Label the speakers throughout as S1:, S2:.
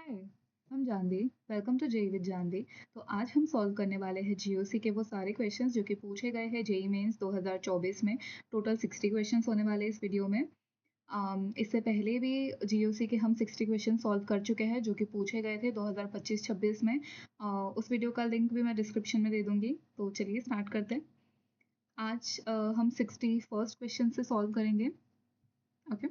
S1: हाय, हम Janhvi. Welcome to JEE with Janhvi. तो आज हम सॉल्व करने वाले हैं जीओसी के वो सारे क्वेश्चंस जो कि पूछे गए हैं जेई मेंस 2024 में। टोटल 60 क्वेश्चंस होने वाले हैं इस वीडियो में। इससे पहले भी जीओसी के हम 60 क्वेश्चन सॉल्व कर चुके हैं जो कि पूछे गए थे 2025-26 में। उस वीडियो का लिंक भी मैं डिस्क्रिप्शन में दे दूंगी। तो चलिए स्टार्ट करते हैं। आज हम 61st क्वेश्चन से सॉल्व करेंगे। Okay,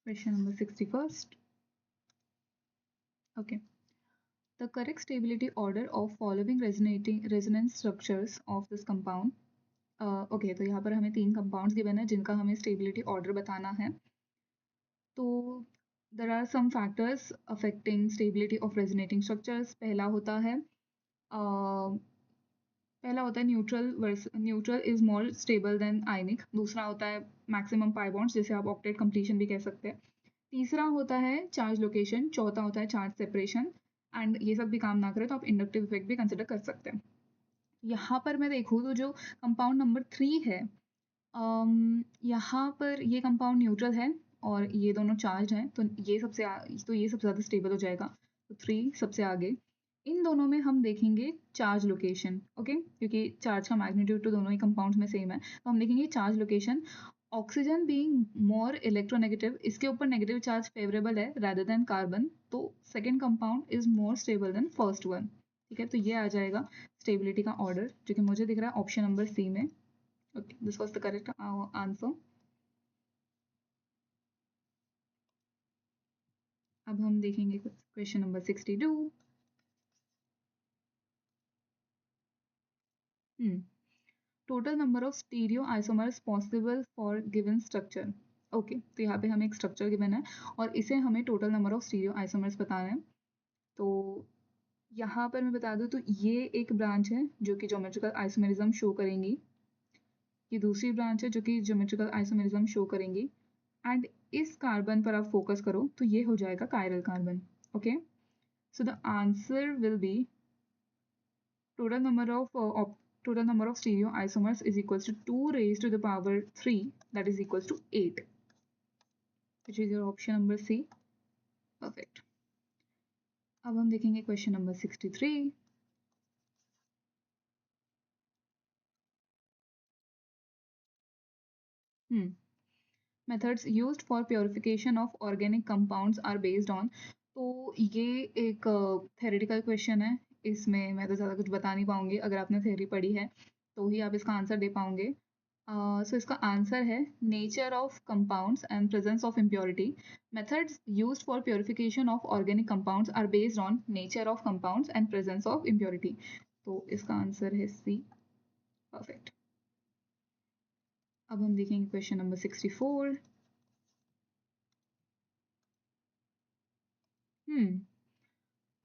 S1: question number 61st। Okay, the correct stability order of following resonating resonance structures of this compound। Okay, तो यहाँ पर हमें 3 कंपाउंड्स गिवन है जिनका हमें स्टेबिलिटी ऑर्डर बताना है। तो there are some factors affecting stability of resonating structures. Neutral is more stable than ionic. दूसरा होता है मैक्सिमम पाई बॉन्ड्स, जिसे आप ऑक्टेट कंप्लीशन भी कह सकते हैं। तीसरा होता है चार्ज लोकेशन। चौथा होता है चार्ज सेपरेशन। एंड ये सब भी काम ना करे तो आप इंडक्टिव इफेक्ट भी कंसिडर कर सकते हैं। यहाँ पर मैं देखूँ तो जो कंपाउंड नंबर 3 है, यहाँ पर ये कंपाउंड न्यूट्रल है और ये दोनों चार्ज हैं, तो ये सबसे ज़्यादा स्टेबल हो जाएगा। तो 3 सबसे आगे। इन दोनों में हम देखेंगे चार्ज लोकेशन। ओके, क्योंकि चार्ज का मैग्नीट्यूड तो दोनों ही कंपाउंड्स में सेम है, तो हम देखेंगे charge location. Oxygen being more electronegative, इसके ऊपर नेगेटिव चार्ज फेवरेबल है रादर देन कार्बन, तो second compound is more stable then first one. ठीक है, तो ये आ जाएगा स्टेबिलिटी का ऑर्डर, जो कि मुझे दिख रहा है ऑप्शन नंबर सी में। Okay, this was the correct answer. अब हम देखेंगे question number 62। Total number of stereo isomers possible for given structure. Okay, तो यहाँ पे हमें एक स्ट्रक्चर गिवन है और इसे हमें total number of stereo isomers बताना है। तो यहाँ पर मैं बता दूँ तो ये एक ब्रांच है जो कि ज्योमेट्रिकल आइसोमेरिज्म शो करेंगी। ये दूसरी ब्रांच है जो कि ज्योमेट्रिकल आइसोमेरिज्म शो करेंगी। एंड इस कार्बन पर आप फोकस करो तो ये हो जाएगा chiral carbon. Okay, so the answer will be total number of total number of stereoisomers is equals to 2 raised to the power 3, that is equals to 8, which is your option number C. Perfect. अब हम देखेंगे question number 63। Methods used for purification of organic compounds are based on। तो ये एक theoretical question है। इसमें मैं तो ज़्यादा कुछ बता नहीं पाऊंगी। अगर आपने थ्योरी पढ़ी है तो ही आप इसका आंसर दे पाओगे। सो इसका आंसर है nature of compounds and presence of impurity. Methods used for purification of organic compounds are based on nature of compounds and presence of impurity. तो इसका आंसर है सी। परफेक्ट। अब हम देखेंगे question number 64।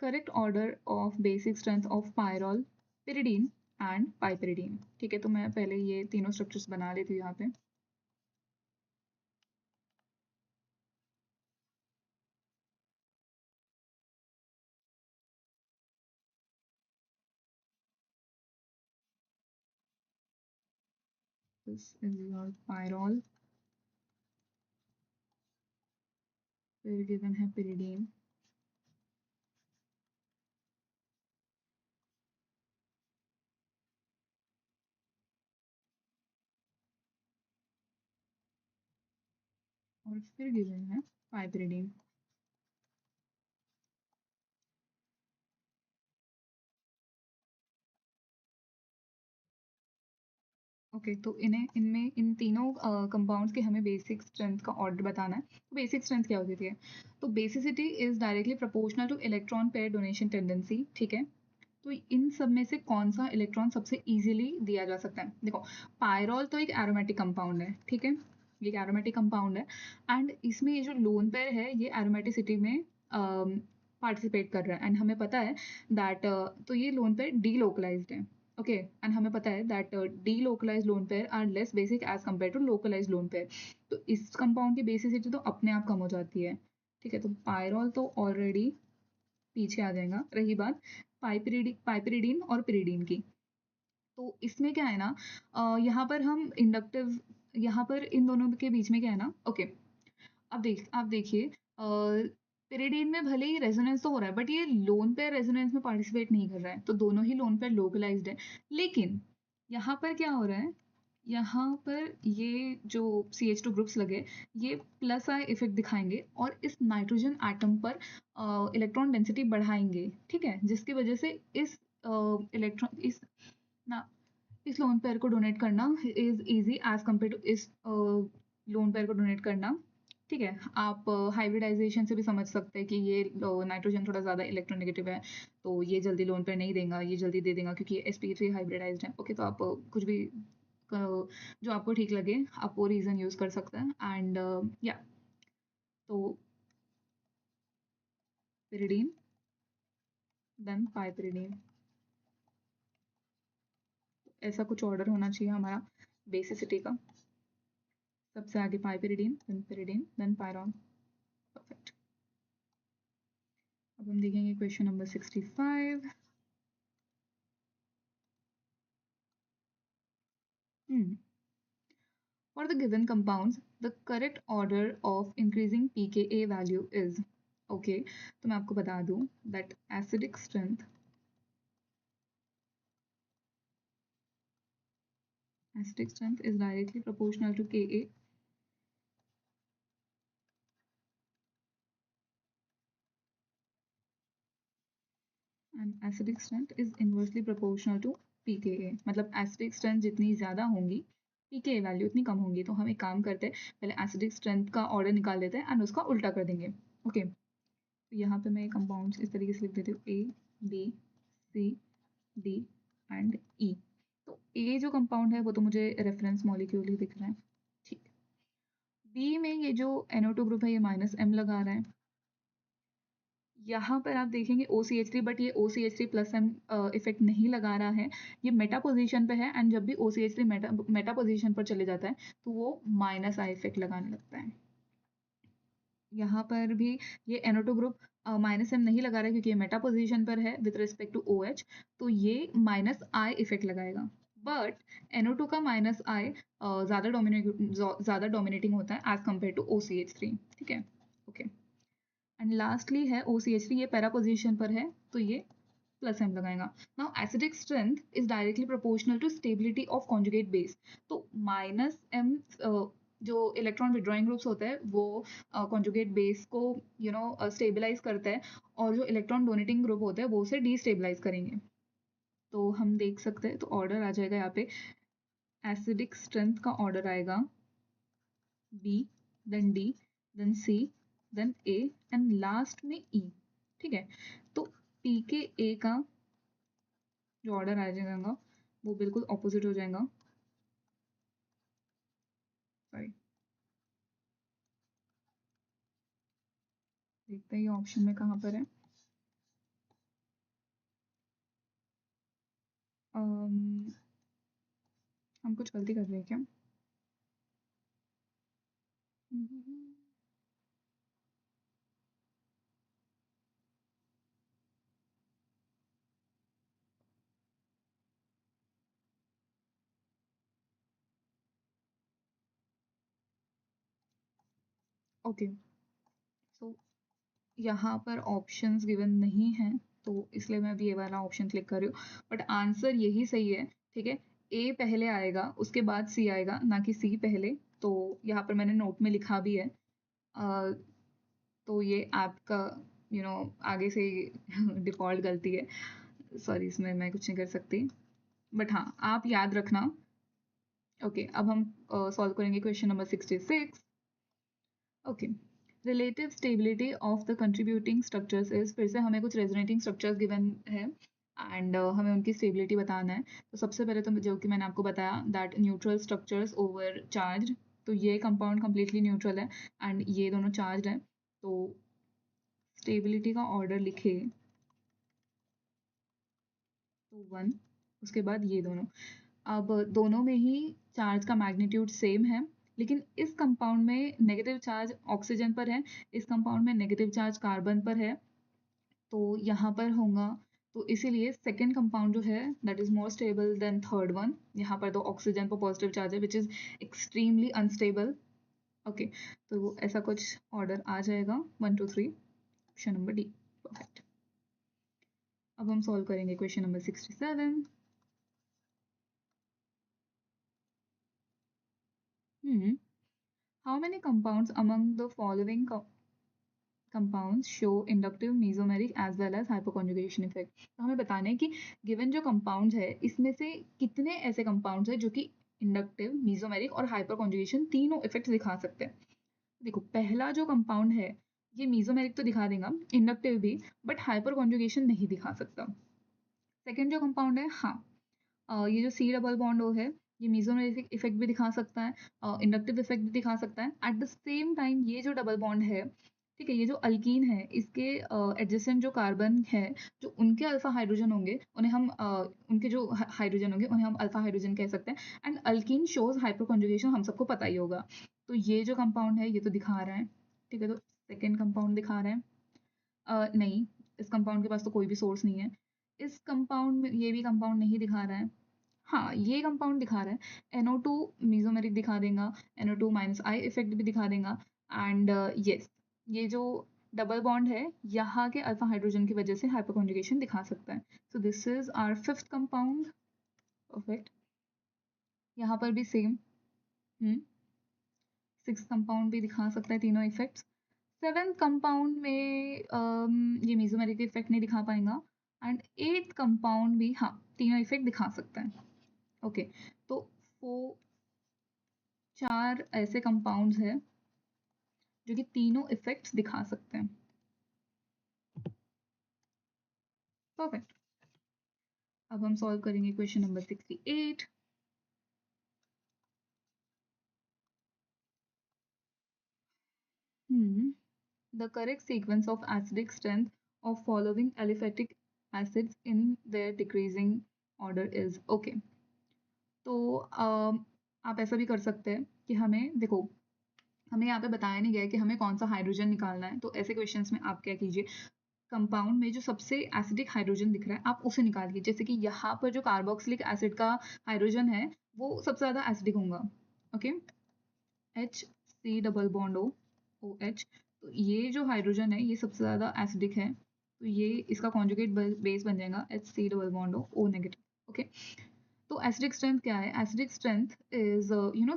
S1: Correct order of basic strength of pyrrole, pyridine and piperidine. ठीक है, तो मैं पहले ये तीनों स्ट्रक्चर्स बना लेती हूँ यहाँ पे। दिस इज योर पायरॉल, फिर गिवन है पिरिडीन, और फिर गिवन है पाइपरिडीन। ओके, तो इनमें इन तीनों कंपाउंड्स के हमें बेसिक स्ट्रेंथ का ऑर्डर बताना है। तो बेसिक स्ट्रेंथ क्या होती है? तो basicity is directly proportional two electron pair donation tendency. ठीक है, तो इन सब में से कौन सा इलेक्ट्रॉन सबसे इजीली दिया जा सकता है? देखो, पायरॉल तो एक एरोमेटिक कंपाउंड है। ठीक है, ये एक एरोमेटिक कंपाउंड है एंड इसमें ये जो लोन पेयर है ये एरोमेटिसिटी में पार्टिसिपेट कर रहा है। एंड हमें पता है दैट तो ये लोन पेयर डीलोकलाइज्ड है। ओके, एंड हमें पता है that delocalised lone pair are less basic as compare to localised lone pair. तो इस कंपाउंड की बेसिसिटी तो अपने आप कम हो जाती है। ठीक है, तो पायरॉल तो ऑलरेडी पीछे आ जाएगा। रही बात पाइपरिडीन और पिरिडीन की, तो इसमें क्या है ना, यहाँ पर हम इंडक्टिव, यहाँ पर इन दोनों के बीच में क्या है ना, ओके, आप देखिए, पेरिडीन में भले ही रेजोनेंस तो हो रहा है, बट ये लोन पेयर रेजोनेंस में पार्टिसिपेट नहीं कर रहा है, तो दोनों ही लोन पेयर लोकलाइज्ड है। लेकिन यहाँ पर क्या हो रहा है, यहाँ पर ये जो CH2 ग्रुप्स लगे, ये प्लस आई इफेक्ट दिखाएंगे और इस नाइट्रोजन एटम पर इलेक्ट्रॉन डेंसिटी बढ़ाएंगे, ठीक है, जिसकी वजह से इस इलेक्ट्रॉन ना इस लोन पेयर को डोनेट करना is easy as compare to इस लोन पेयर को डोनेट करना। ठीक है, आप हाइब्रिडाइजेशन से भी समझ सकते हैं कि ये नाइट्रोजन थोड़ा ज़्यादा इलेक्ट्रोनेगेटिव है, तो ये जल्दी लोन पेयर नहीं देगा, ये जल्दी दे देगा क्योंकि ये sp3 हाइब्रिडाइज्ड है। ओके, तो आप कुछ भी जो आपको ठीक लगे आप वो रीज़न यूज़ कर सकते हैं। एंड या तो pyridine देन पाइपरिडीन, ऐसा कुछ ऑर्डर होना चाहिए हमारा बेसिसिटी का। सबसे आगे पाइपरिडीन, देन pyridine, देन पायरॉन। परफेक्ट। अब हम देखेंगे question number 65। For the given compounds, the correct order of increasing pKa value is, okay, तो मैं आपको बता दूं that acidic strength is directly proportional to Ka, and acidic strength is inversely proportional to pKa। मतलब acidic strength जितनी ज़्यादा होंगी pKa value उतनी कम होंगी। तो हम एक काम करते हैं, पहले acidic strength का ऑर्डर निकाल लेते हैं एंड उसका उल्टा कर देंगे। ओके, तो यहाँ पे मैं कंपाउंड्स इस तरीके से लिख देती हूँ, A B C D and E। तो A जो कंपाउंड है वो तो मुझे रेफरेंस मॉलिक्यूल ही दिख रहा है, ठीक। B में ये जो NO2 ग्रुप है ये -M लगा रहा है। यहाँ पर आप देखेंगे OCH3, बट ये OCH3 प्लस M इफेक्ट नहीं लगा रहा है, ये मेटा पोजीशन पे है। एंड जब भी OCH3 मेटा पोजीशन पर चले जाता है तो वो -I इफेक्ट लगाने लगता है। यहाँ पर भी ये NO2 ग्रुप -M नहीं लगा रहा है क्योंकि ये मेटा पोजीशन पर है विद रिस्पेक्ट टू OH, तो ये -I इफेक्ट लगाएगा। बट NO2 का -I ज़्यादा डोमिनेटिंग होता है एज कम्पेयर टू OCH3, ठीक है। ओके, एंड लास्टली है OCH3, ये पैरा पोजीशन पर है तो ये प्लस M लगाएगा। Now acidic strength is directly proportional to stability of conjugate base. तो -M जो इलेक्ट्रॉन विड्रॉइंग ग्रुप्स होते हैं वो कॉन्जुगेट बेस को स्टेबलाइज करता है, और जो इलेक्ट्रॉन डोनेटिंग ग्रुप होते हैं वो उसे डिस्टेबलाइज करेंगे। तो हम देख सकते हैं, तो ऑर्डर आ जाएगा यहाँ पे, एसिडिक स्ट्रेंथ का ऑर्डर आएगा B, then D, then C, then A and last में E, ठीक है। तो pKa का जो ऑर्डर आ जाएगा वो बिल्कुल ऑपोजिट हो जाएगा। सॉरी, देखते हैं ये ऑप्शन में कहाँ पर है। हम कुछ गलती कर रहे हैं क्या? ओके, सो यहाँ पर ऑप्शंस गिवन नहीं है, तो इसलिए मैं भी ये वाला ऑप्शन क्लिक कर रही हूँ, बट आंसर यही सही है, ठीक है। ए पहले आएगा, उसके बाद सी आएगा, ना कि सी पहले। तो यहाँ पर मैंने नोट में लिखा भी है। तो ये आपका आगे से डिफ़ॉल्ट गलती है, सॉरी, इसमें मैं कुछ नहीं कर सकती, बट हाँ आप याद रखना। ओके, अब हम सॉल्व करेंगे question number 66। Okay, relative stability of the contributing structures is, फिर से हमें कुछ रेजोनेटिंग स्ट्रक्चर्स गिवन है एंड हमें उनकी स्टेबिलिटी बताना है। तो सबसे पहले तो जो कि मैंने आपको बताया that neutral structures over charge, तो ये कंपाउंड कम्प्लीटली न्यूट्रल है एंड ये दोनों चार्ज है। तो स्टेबिलिटी का ऑर्डर लिखे तो 1, उसके बाद ये दोनों। अब दोनों में ही चार्ज का मैग्नीट्यूड सेम है, लेकिन इस कंपाउंड में नेगेटिव चार्ज ऑक्सीजन पर है, इस कंपाउंड में नेगेटिव चार्ज कार्बन पर है, तो यहाँ पर होगा। तो इसीलिए सेकेंड कंपाउंड जो है that is more stable then third one. यहाँ पर तो ऑक्सीजन पर पॉजिटिव चार्ज है which is extremely unstable. Okay, तो ऐसा कुछ ऑर्डर आ जाएगा 1 2 3, ऑप्शन नंबर डी। परफेक्ट। अब हम सॉल्व करेंगे question number 67। How many compounds among the following compounds show inductive mesomeric as well as hyperconjugation effect. तो हमें बताना है कि गिवन जो कंपाउंड्स है इसमें से कितने ऐसे कंपाउंड्स है जो कि इंडक्टिव, मेसोमेरिक और हाइपरकॉन्जुगेशन तीनों इफेक्ट्स दिखा सकते हैं। देखो, पहला जो कंपाउंड है ये मेसोमेरिक तो दिखा देगा, इंडक्टिव भी, बट हाइपर कॉन्जुगेशन नहीं दिखा सकता। सेकेंड जो कंपाउंड है, हाँ, ये जो सी डबल बॉन्ड ओ है, ये मेसोमेरिक इफेक्ट भी दिखा सकता है, इंडक्टिव इफेक्ट भी दिखा सकता है। एट द सेम टाइम ये जो डबल बॉन्ड है, ठीक है, ये जो अल्कीन है, इसके एडजेसेंट जो कार्बन है, जो उनके अल्फा हाइड्रोजन होंगे उन्हें हम उनके जो हाइड्रोजन होंगे उन्हें हम अल्फा हाइड्रोजन कह सकते हैं। And alkyne shows hyper conjugation, हम सबको पता ही होगा। तो ये जो कंपाउंड है ये तो दिखा रहा है, ठीक है, तो सेकेंड कंपाउंड दिखा रहा है। नहीं, इस कंपाउंड के पास तो कोई भी सोर्स नहीं है। इस कंपाउंड में ये भी कंपाउंड नहीं दिखा रहा है। हाँ, ये कंपाउंड दिखा रहा है, NO2 मेसोमेरिक दिखा देगा, NO2 माइनस आई इफेक्ट भी दिखा देगा। एंड यस, ये जो डबल बॉन्ड है यहाँ के अल्फा हाइड्रोजन की वजह से हाइपरकॉन्जुगेशन दिखा सकता है। So this is our fifth compound. Perfect. यहाँ पर भी सेम। सिक्स कंपाउंड भी दिखा सकता है तीनों इफेक्ट्स। सेवेंथ कंपाउंड में ये मेसोमेरिक इफेक्ट नहीं दिखा पाएगा। एंड एट्थ कंपाउंड भी, हाँ, तीनों इफेक्ट दिखा सकता है। ओके, तो वो चार ऐसे कंपाउंड्स हैं जो कि तीनों इफेक्ट्स दिखा सकते हैं। परफेक्ट। अब हम सॉल्व करेंगे question number 68। The correct sequence of acidic strength of following aliphatic acids in their decreasing order is okay। तो आप ऐसा भी कर सकते हैं कि हमें देखो, हमें यहाँ पे बताया नहीं गया है कि हमें कौन सा हाइड्रोजन निकालना है। तो ऐसे क्वेश्चंस में आप क्या कीजिए, कंपाउंड में जो सबसे एसिडिक हाइड्रोजन दिख रहा है आप उसे निकालिए। जैसे कि यहाँ पर जो कार्बोक्सिलिक एसिड का हाइड्रोजन है वो सबसे ज़्यादा एसिडिक होगा। Okay, HC double bond O H, तो ये जो हाइड्रोजन है ये सबसे ज़्यादा एसिडिक है, तो ये इसका कॉन्जुगेट बेस बन जाएगा HC double bond O negative. Okay, तो एसिडिक स्ट्रेंथ क्या है? Acidic strength is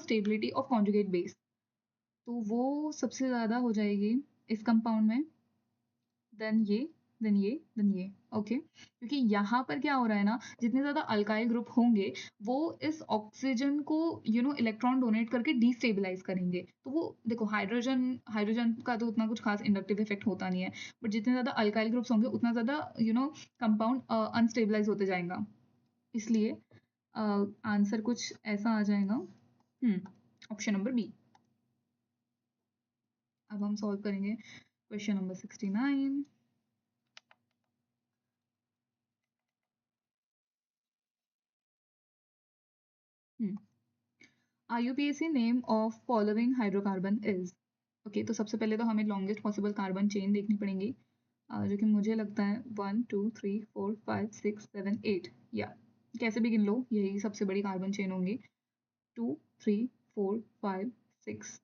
S1: stability of conjugate base. तो वो सबसे ज़्यादा हो जाएगी इस कंपाउंड में, देन ये, देन ये, देन ये। ओके, क्योंकि यहाँ पर क्या हो रहा है ना, जितने ज़्यादा अल्काइल ग्रुप होंगे वो इस ऑक्सीजन को इलेक्ट्रॉन डोनेट करके डिस्टेबलाइज करेंगे। तो वो देखो, हाइड्रोजन हाइड्रोजन का तो उतना कुछ खास इंडक्टिव इफेक्ट होता नहीं है, बट जितने ज़्यादा अल्काइल ग्रुप्स होंगे उतना ज़्यादा कंपाउंड अनस्टेबलाइज होते जाएगा। इसलिए आंसर कुछ ऐसा आ जाएगा, ऑप्शन नंबर बी। अब हम सॉल्व करेंगे question number 69। IUPAC name of following hydrocarbon is. Okay, तो सबसे पहले तो हमें लॉन्गेस्ट पॉसिबल कार्बन चेन देखनी पड़ेगी, जो कि मुझे लगता है 1 2 3 4 5 6 7 8, या कैसे भी गिन लो यही सबसे बड़ी कार्बन चेन होंगी। 2 3 4 5 6,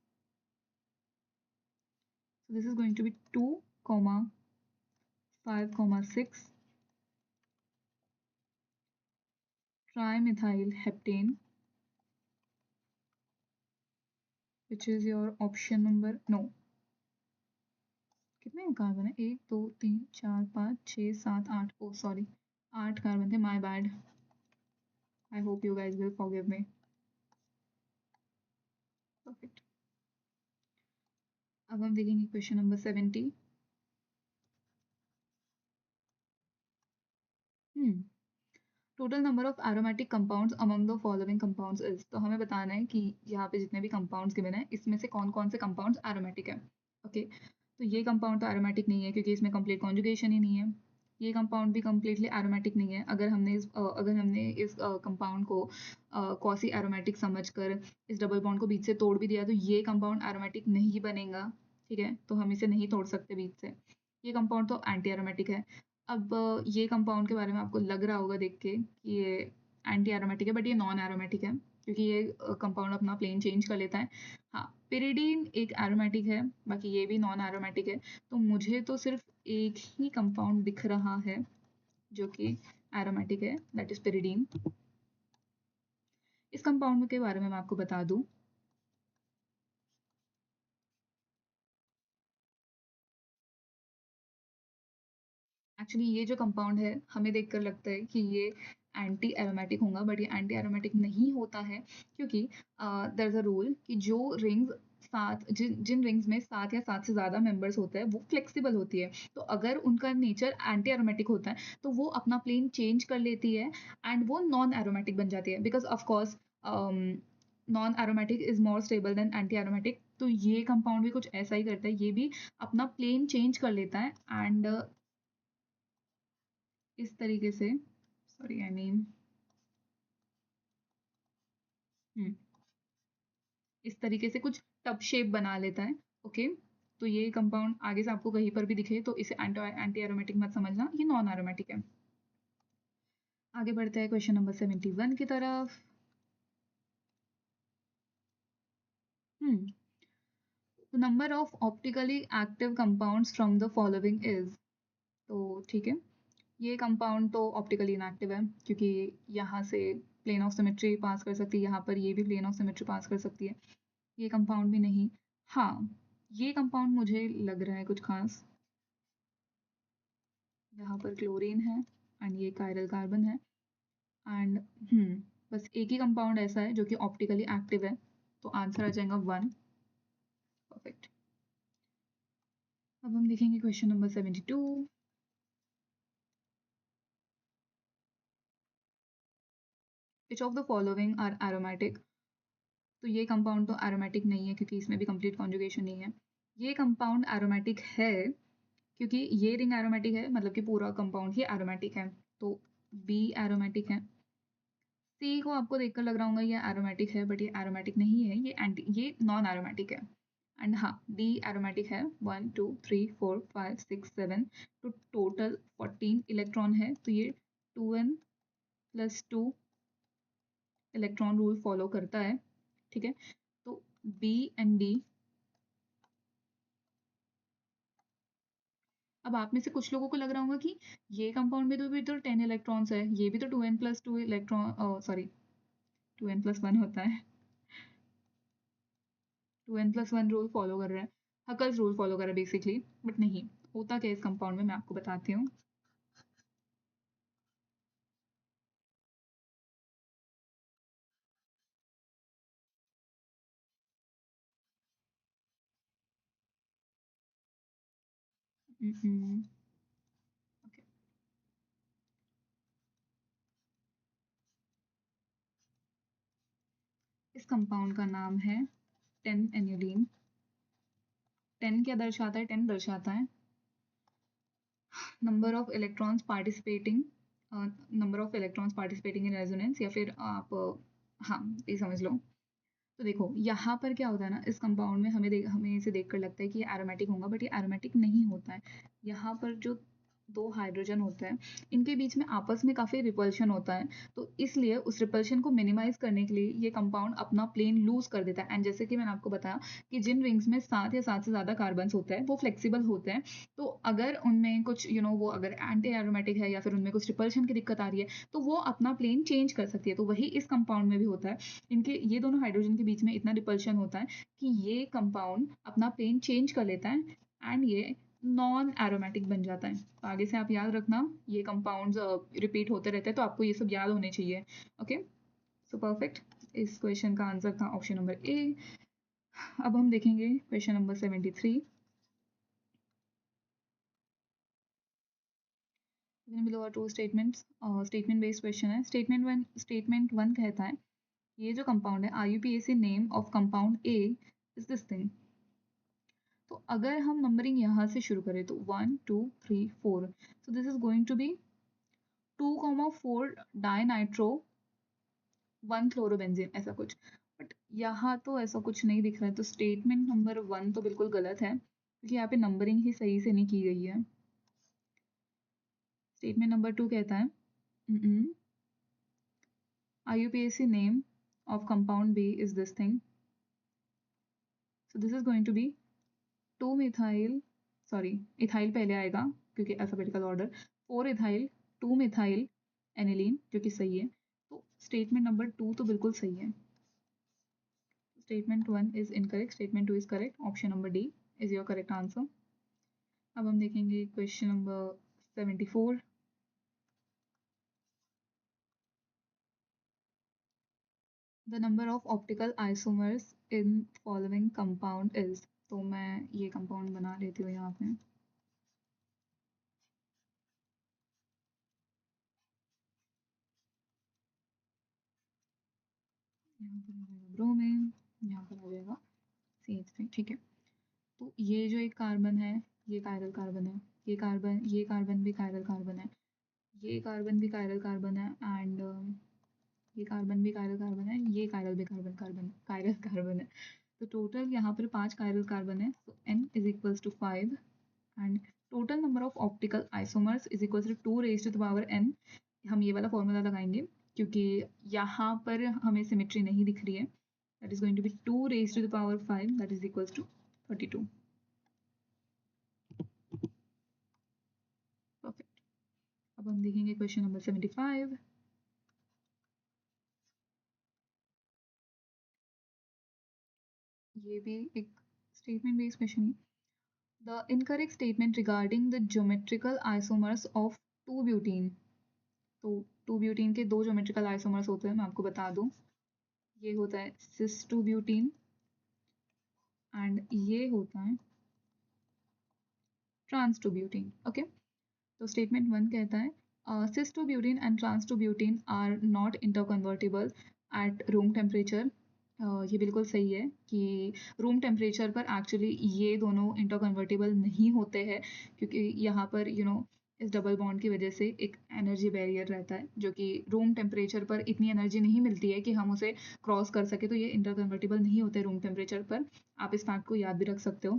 S1: so this is going to be 2 5 6 trimethyl heptane, which is your option number, no, कितने कार्बन है? 1 2 3 4 5 6 7 8, ओ सॉरी, 8 कार्बन थे, my bad. I hope you guys will forgive me. Perfect. अब हम देखेंगे question number 70। Total number of aromatic compounds among the following compounds is. तो हमें बताना है कि यहाँ पे जितने भी कंपाउंड्स गिवन है इसमें से कौन कौन से कंपाउंड्स एरोमेटिक है। ओके, तो ये कंपाउंड तो एरोमेटिक नहीं है क्योंकि इसमें कंप्लीट कॉन्जुगेशन ही नहीं है। ये कंपाउंड भी कम्प्लीटली एरोमेटिक नहीं है। अगर हमने इस कंपाउंड को कॉसी एरोमेटिक समझकर इस डबल बॉन्ड को बीच से तोड़ भी दिया तो ये कंपाउंड एरोमेटिक नहीं बनेगा। ठीक है, तो हम इसे नहीं तोड़ सकते बीच से। ये कंपाउंड तो एंटी एरोमेटिक है। अब ये कंपाउंड के बारे में आपको लग रहा होगा देख के कि ये एंटी एरोमेटिक है, बट ये नॉन एरोमेटिक है। क्योंकि ये कंपाउंड अपना प्लेन चेंज कर लेता है। हाँ, पिरिडीन एक एरोमेटिक है, बाकी ये भी नॉन एरोमेटिक है। तो मुझे तो सिर्फ एक ही कंपाउंड दिख रहा है जो कि एरोमेटिक है, दैट इज पिरिडीन। इस कंपाउंड के बारे में मैं आपको बता दूं, एक्चुअली ये जो कंपाउंड है हमें देखकर लगता है कि ये एंटी एरोमेटिक होगा, बट ये एंटी एरोमेटिक नहीं होता है, क्योंकि देयर इज अ रूल कि जो रिंग्स सात जिन जिन रिंग्स में 7 या 7 से ज़्यादा मेंबर्स होते हैं वो फ्लेक्सिबल होती है। तो अगर उनका नेचर एंटी एरोमेटिक होता है तो वो अपना प्लेन चेंज कर लेती है एंड वो नॉन एरोमेटिक बन जाती है, because of course non aromatic is more stable then anti aromatic. तो ये कंपाउंड भी कुछ ऐसा ही करता है, ये भी अपना प्लेन चेंज कर लेता है एंड इस तरीके से, सॉरी आई मीन इस तरीके से कुछ टब शेप बना लेता है। ओके, तो ये कंपाउंड आगे से आपको कहीं पर भी दिखे तो इसे एंटी एरोमेटिक मत समझना, ये नॉन एरोमेटिक है। आगे बढ़ते हैं क्वेश्चन नंबर 71 की तरफ। Hmm number of optically active compounds from the following is. तो ठीक है, ये कंपाउंड तो ऑप्टिकली इनएक्टिव है, क्योंकि यहाँ से प्लेन ऑफ सिमेट्री पास कर सकती है, यहाँ पर ये भी प्लेन ऑफ सिमेट्री पास कर सकती है। ये कंपाउंड भी नहीं। हाँ, ये कंपाउंड मुझे लग रहा है कुछ खास। यहाँ पर क्लोरीन है एंड ये कायरल कार्बन है एंड बस एक ही कंपाउंड ऐसा है जो कि ऑप्टिकली एक्टिव है, तो आंसर आ जाएगा 1। परफेक्ट। अब हम देखेंगे question number 72। Which of the following are aromatic. तो ये कंपाउंड तो एरोमेटिक नहीं है, क्योंकि इसमें भी कंप्लीट कॉन्जुगेशन नहीं है। ये कंपाउंड एरोमेटिक है क्योंकि ये रिंग एरोमेटिक है, मतलब कि पूरा कंपाउंड ही एरोमेटिक है। तो बी एरोमेटिक है। सी को आपको देखकर लग रहा होगा ये एरोमेटिक है, बट ये एरोमेटिक नहीं है, ये नॉन एरोमेटिक है। एंड हाँ, डी एरोमेटिक है। 1 2 3 4 5 6 7, तो टोटल 14 इलेक्ट्रॉन है, तो ये 2n+2 इलेक्ट्रॉन रूल फॉलो करता है। ठीक है, तो बी एंड डी। अब आप में से कुछ लोगों को लग रहा होगा कि ये कंपाउंड में तो भी तो 10 इलेक्ट्रॉन्स है, ये भी तो 2n+2 इलेक्ट्रॉन, सॉरी 2n+1 होता है, 2n+1 रूल फॉलो कर रहा है, हकल्स रूल फॉलो कर रहा है बेसिकली। बट नहीं होता क्या इस कंपाउंड में, मैं आपको बताती हूँ। ओके, इस कंपाउंड का नाम है 10 एन्युलीन। 10 क्या दर्शाता है? 10 दर्शाता है number of electrons participating, number of electrons participating in resonance, या फिर आप हाँ ये समझ लो। तो देखो यहाँ पर क्या होता है ना, इस कंपाउंड में हमें इसे देखकर लगता है कि ये एरोमेटिक होगा, बट ये एरोमेटिक नहीं होता है। यहाँ पर जो दो हाइड्रोजन होते हैं, इनके बीच में आपस में काफ़ी रिपल्शन होता है, तो इसलिए उस रिपल्शन को मिनिमाइज करने के लिए ये कंपाउंड अपना प्लेन लूज कर देता है। एंड जैसे कि मैंने आपको बताया कि जिन रिंग्स में 7 या 7 से ज़्यादा कार्बन होते हैं वो फ्लेक्सिबल होते हैं, तो अगर उनमें कुछ वो अगर एंटी एरोमेटिक है या फिर उनमें कुछ रिपल्शन की दिक्कत आ रही है, तो वो अपना प्लेन चेंज कर सकती है। तो वही इस कंपाउंड में भी होता है, इनके ये दोनों हाइड्रोजन के बीच में इतना रिपल्शन होता है कि ये कंपाउंड अपना प्लेन चेंज कर लेता है एंड ये नॉन एरोमेटिक बन जाता है। तो आगे से आप याद रखना, ये कंपाउंड्स रिपीट होते रहते हैं, तो आपको ये सब याद होने चाहिए। Okay, so perfect. इस क्वेश्चन का आंसर था ऑप्शन नंबर ए। अब हम देखेंगे question number 73। Below are two statements, statement based question है। स्टेटमेंट वन कहता है ये जो कंपाउंड है IUPAC name of compound A is this thing. तो अगर हम नंबरिंग यहाँ से शुरू करें तो 1 2 3 4, so this is going to be 2,4 dinitro 1 chlorobenzene, ऐसा कुछ। बट यहाँ तो ऐसा कुछ नहीं दिख रहा है, तो स्टेटमेंट नंबर 1 तो बिल्कुल गलत है, क्योंकि यहाँ पे नंबरिंग ही सही से नहीं की गई है। स्टेटमेंट नंबर 2 कहता है IUPAC name of compound B is this thing. So this is going to be 2 methyl, sorry, ethyl पहले आएगा क्योंकि alphabetical order, 4 ethyl 2 methyl aniline जो कि सही है. तो statement number 2 तो बिल्कुल सही है. Statement 1 is incorrect, statement 2 is correct. Option number D is your correct answer. अब हम देखेंगे question number 74. The number of optical isomers in following compound is. तो मैं ये compound बना लेती हूँ यहाँ पे. यहाँ पर आ जाएगा ब्रोमीन, यहाँ पर आ जाएगा CH3. ठीक है. तो ये जो एक कार्बन है, ये कायरल कार्बन है. ये कार्बन भी कायरल कार्बन है. ये कार्बन भी कायरल कार्बन है. एंड ये कार्बन भी कायरल कार्बन है. ये कायरल भी कायरल कार्बन है. तो टोटल यहाँ पर 5 कायरल कार्बन है. तो N is equals to 5 and total number of optical isomers is equals to 2 raise to the power n. हम ये वाला फॉर्मूला लगाएंगे क्योंकि यहाँ पर हमें सिमेट्री नहीं दिख रही है. That is going to be 2 raise to the power 5 that is equals to 32. Perfect. अब हम देखेंगे क्वेश्चन नंबर 75. ये भी एक स्टेटमेंट बेस्ड क्वेश्चन है. The incorrect statement regarding the geometrical isomers of 2-butene. तो 2-butene के 2 geometrical isomers होते हैं, मैं आपको बता दूं. ये होता है cis-2-butene एंड ये होता है trans-2-butene. ओके. तो स्टेटमेंट 1 कहता है cis-2-butene and trans-2-butene are not interconvertible at room temperature. ये बिल्कुल सही है कि रूम टेम्परेचर पर एक्चुअली ये दोनों इंटरकन्वर्टेबल नहीं होते हैं क्योंकि यहाँ पर इस डबल बॉन्ड की वजह से एक एनर्जी बैरियर रहता है जो कि रूम टेम्परेचर पर इतनी एनर्जी नहीं मिलती है कि हम उसे क्रॉस कर सके. तो ये इंटरकन्वर्टेबल नहीं होते रूम टेम्परेचर पर. आप इस फैक्ट को याद भी रख सकते हो.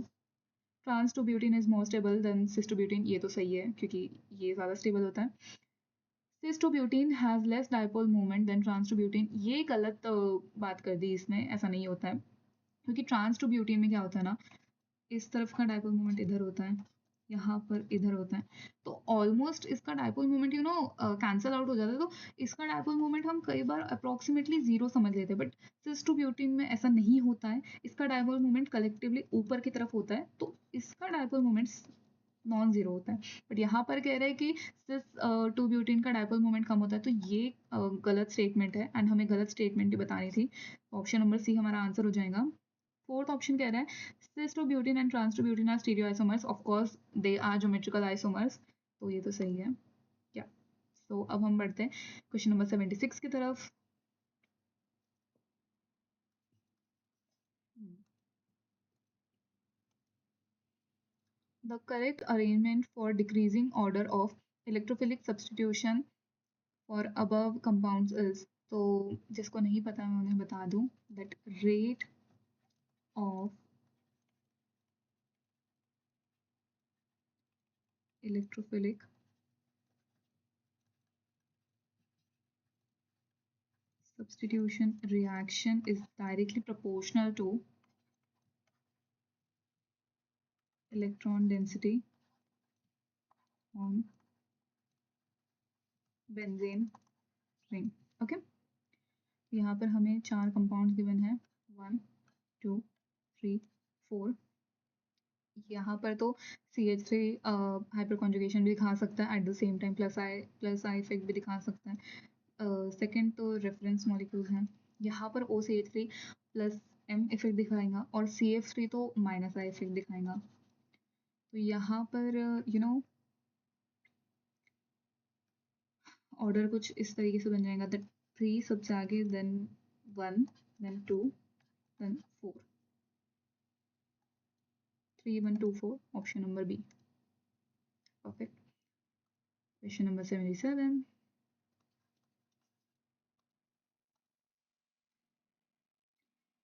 S1: Trans two butene is more stable than cis two butene. ये तो सही है क्योंकि ये ज़्यादा स्टेबल होता है. Cis two butene has less dipole moment than trans two butene. ये गलत बात कर दी इसने. ऐसा नहीं होता है क्योंकि ट्रांस टू ब्यूटीन में क्या होता है ना, इस तरफ का डाइपोल मोमेंट इधर होता है, यहाँ पर इधर होता है. तो ऑलमोस्ट इसका डाइपोल मोमेंट कैंसल आउट हो जाता है. तो इसका डाइपोल मोमेंट हम कई बार अप्रॉक्सीमेटली 0 समझ लेते हैं. बट सिस टू ब्यूटीन में ऐसा नहीं होता है. इसका डाइपोल मोमेंट कलेक्टिवली ऊपर की तरफ होता है. तो इसका डाइपोल मोमेंट नॉन जीरो होता है. बट यहाँ पर कह रहे हैं कि सिस टू ब्यूटीन का डाइपोल मोमेंट कम होता है. तो ये गलत स्टेटमेंट है एंड हमें गलत स्टेटमेंट ही बतानी थी. ऑप्शन नंबर सी हमारा आंसर हो जाएगा. फोर्थ ऑप्शन कह रहा है cis to butene and trans to butene are stereoisomers. Of course they are geometrical isomers. तो ये तो सही है. क्या तो अब हम बढ़ते हैं क्वेश्चन नंबर 76 की तरफ. The correct arrangement for decreasing order of electrophilic substitution for above compounds is. तो जिसको नहीं पता मैं उन्हें बता दूं that rate of electrophilic substitution reaction is directly proportional to electron density on benzene ring. Okay. यहाँ पर हमें 4 कंपाउंड गिवन है. 1 2 3 4. यहाँ पर तो CH3 हाइपर कॉन्जुगेशन भी दिखा सकता है. At the same time plus I effect भी दिखा सकता है. सेकेंड तो रेफरेंस मॉलिक्यूल है. यहाँ पर OCH3 प्लस M इफेक्ट दिखाएगा और CF3 तो माइनस आई इफेक्ट दिखाएगा. तो यहाँ पर ऑर्डर कुछ इस तरीके से बन जाएगा. दैट 3 सबसे आगे, then 1, then 2, then 4. 3 1 2 4. Option number B. Perfect. Question number 77.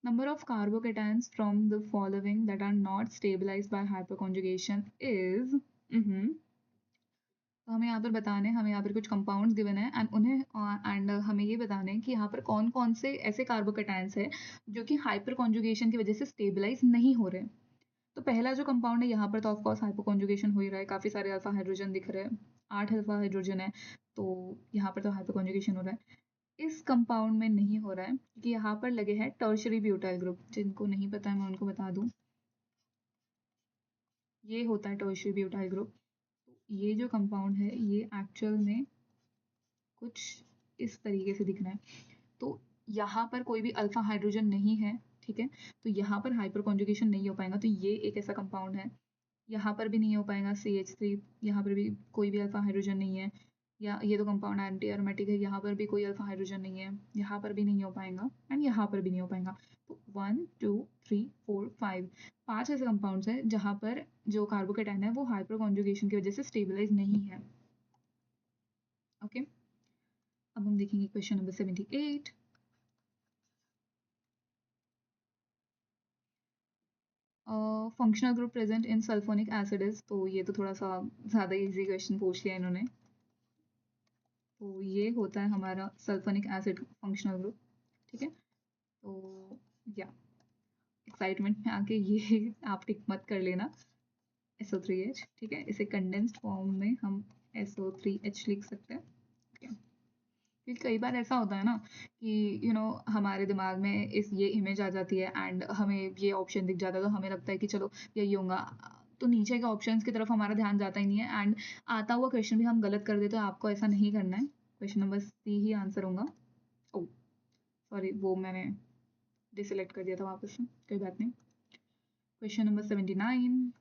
S1: Number of carbocations from the following that are not stabilized by hyperconjugation is. तो हमें यहाँ पर बताने हमें यहाँ पर कुछ कंपाउंड्स गिवन है एंड उन्हें एंड हमें ये बताना है कि यहाँ पर कौन कौन से ऐसे कार्बोकेटायंस है जो कि हाइपर कॉन्जुगेशन की वजह से स्टेबलाइज नहीं हो रहे। तो पहला जो कंपाउंड है यहाँ पर तो ऑफ कोर्स हाइपर कॉन्जुगेशन हो ही रहा है, काफ़ी सारे अल्फा हाइड्रोजन दिख रहे हैं, 8 अल्फा हाइड्रोजन है, तो यहाँ पर तो हाइपर कॉन्जुगेशन हो रहा है। इस कंपाउंड में नहीं हो रहा है क्योंकि यहाँ पर लगे हैं टर्शरी ब्यूटाइल ग्रुप। जिनको नहीं पता है मैं उनको बता दूँ, ये होता है टर्शरी ब्यूटाइल ग्रुप। ये जो कंपाउंड है ये एक्चुअल में कुछ इस तरीके से दिख रहा है। तो यहाँ पर कोई भी अल्फा हाइड्रोजन नहीं है, ठीक है, तो यहाँ पर हाइपर कॉन्जुगेशन नहीं हो पाएगा, तो ये एक ऐसा कंपाउंड है। यहाँ पर भी नहीं हो पाएगा CH3, यहाँ पर भी कोई भी अल्फा हाइड्रोजन नहीं है, या ये तो कंपाउंड एंटी एरोमेटिक है, यहाँ पर भी कोई अल्फा हाइड्रोजन नहीं है, यहाँ पर भी नहीं हो पाएगा एंड यहाँ पर भी नहीं हो पाएगा। तो 1 2 3 4 5 5 ऐसे कंपाउंड्स हैं जहाँ पर जो कार्बोकेटाइन है वो हाइपर कॉन्जुगेशन की वजह से स्टेबलाइज नहीं है। ओके, अब हम देखेंगे question number 78। Functional group present in sulphonic acid is, तो ये तो थोड़ा सा ज़्यादा इजी क्वेश्चन पूछ लिया इन्होंने। तो ये होता है हमारा सल्फोनिक एसिड फंक्शनल ग्रुप, ठीक है। तो या एक्साइटमेंट में आके ये आप टिक मत कर लेना, SO3H, ठीक है, इसे कंडेंस्ड फॉर्म में हम SO3H लिख सकते हैं। क्योंकि कई बार ऐसा होता है ना कि हमारे दिमाग में इस ये इमेज आ जाती है एंड हमें ये ऑप्शन दिख जाता है, तो हमें लगता है कि चलो यही होगा, तो नीचे के ऑप्शंस की तरफ हमारा ध्यान जाता ही नहीं है एंड आता हुआ क्वेश्चन भी हम गलत कर देते, तो आपको ऐसा नहीं करना है। क्वेश्चन नंबर C ही आंसर होगा। ओ सॉरी, वो मैंने डिसलेक्ट कर दिया था वापस से, कोई बात नहीं। Question number 79।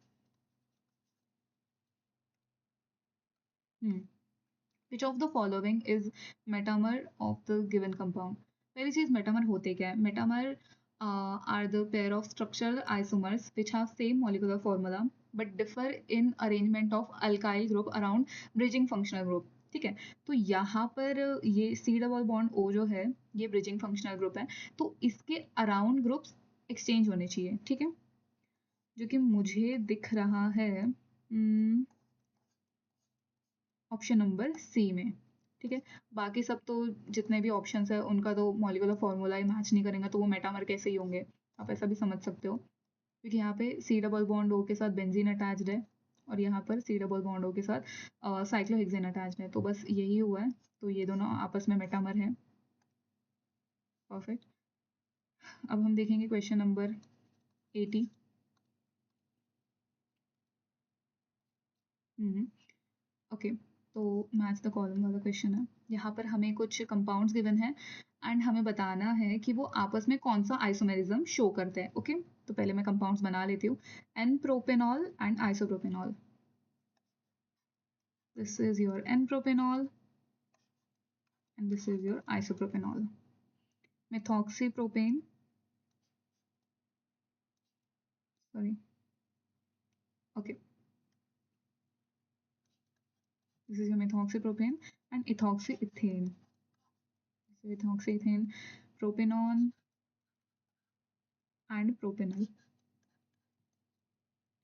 S1: Which of the following is metamer of the given compound? पहली चीज मेटामर होते क्या है? Metamer are the pair of structural isomers which have same molecular formula but differ in arrangement of alkyl group around bridging functional group। ठीक है, तो यहाँ पर ये C डबल बॉन्ड O जो है ये ब्रिजिंग फंक्शनल ग्रुप है, तो इसके अराउंड ग्रुप्स एक्सचेंज होने चाहिए, ठीक है, जो कि मुझे दिख रहा है ऑप्शन नंबर C में, ठीक है। बाकी सब तो जितने भी ऑप्शंस है उनका तो मॉलिक्यूलर फॉर्मूला ही मैच नहीं करेंगे, तो वो मेटामर कैसे ही होंगे, आप ऐसा भी समझ सकते हो। क्योंकि यहाँ पे C डबल बॉन्ड O के साथ बेंजीन अटैच्ड है और यहाँ पर C डबल बॉन्ड O के साथ साइक्लोहेक्सेन अटैच्ड है, तो बस यही हुआ है, तो ये दोनों आपस में मेटामर हैं। परफेक्ट। अब हम देखेंगे क्वेश्चन नंबर 80। ओके, तो मैच द कॉलम वाला क्वेश्चन है। यहाँ पर हमें कुछ कंपाउंड्स गिवन है एंड हमें बताना है कि वो आपस में कौन सा आइसोमेरिज्म शो करते हैं। ओके, तो पहले मैं कंपाउंड्स बना लेती हूँ। N propanol and isopropanol, this is your n propanol and this is your isopropanol. methoxypropane, sorry, okay, this is your methoxypropane and ethoxyethane, this is ethoxyethane, propanone and propanol।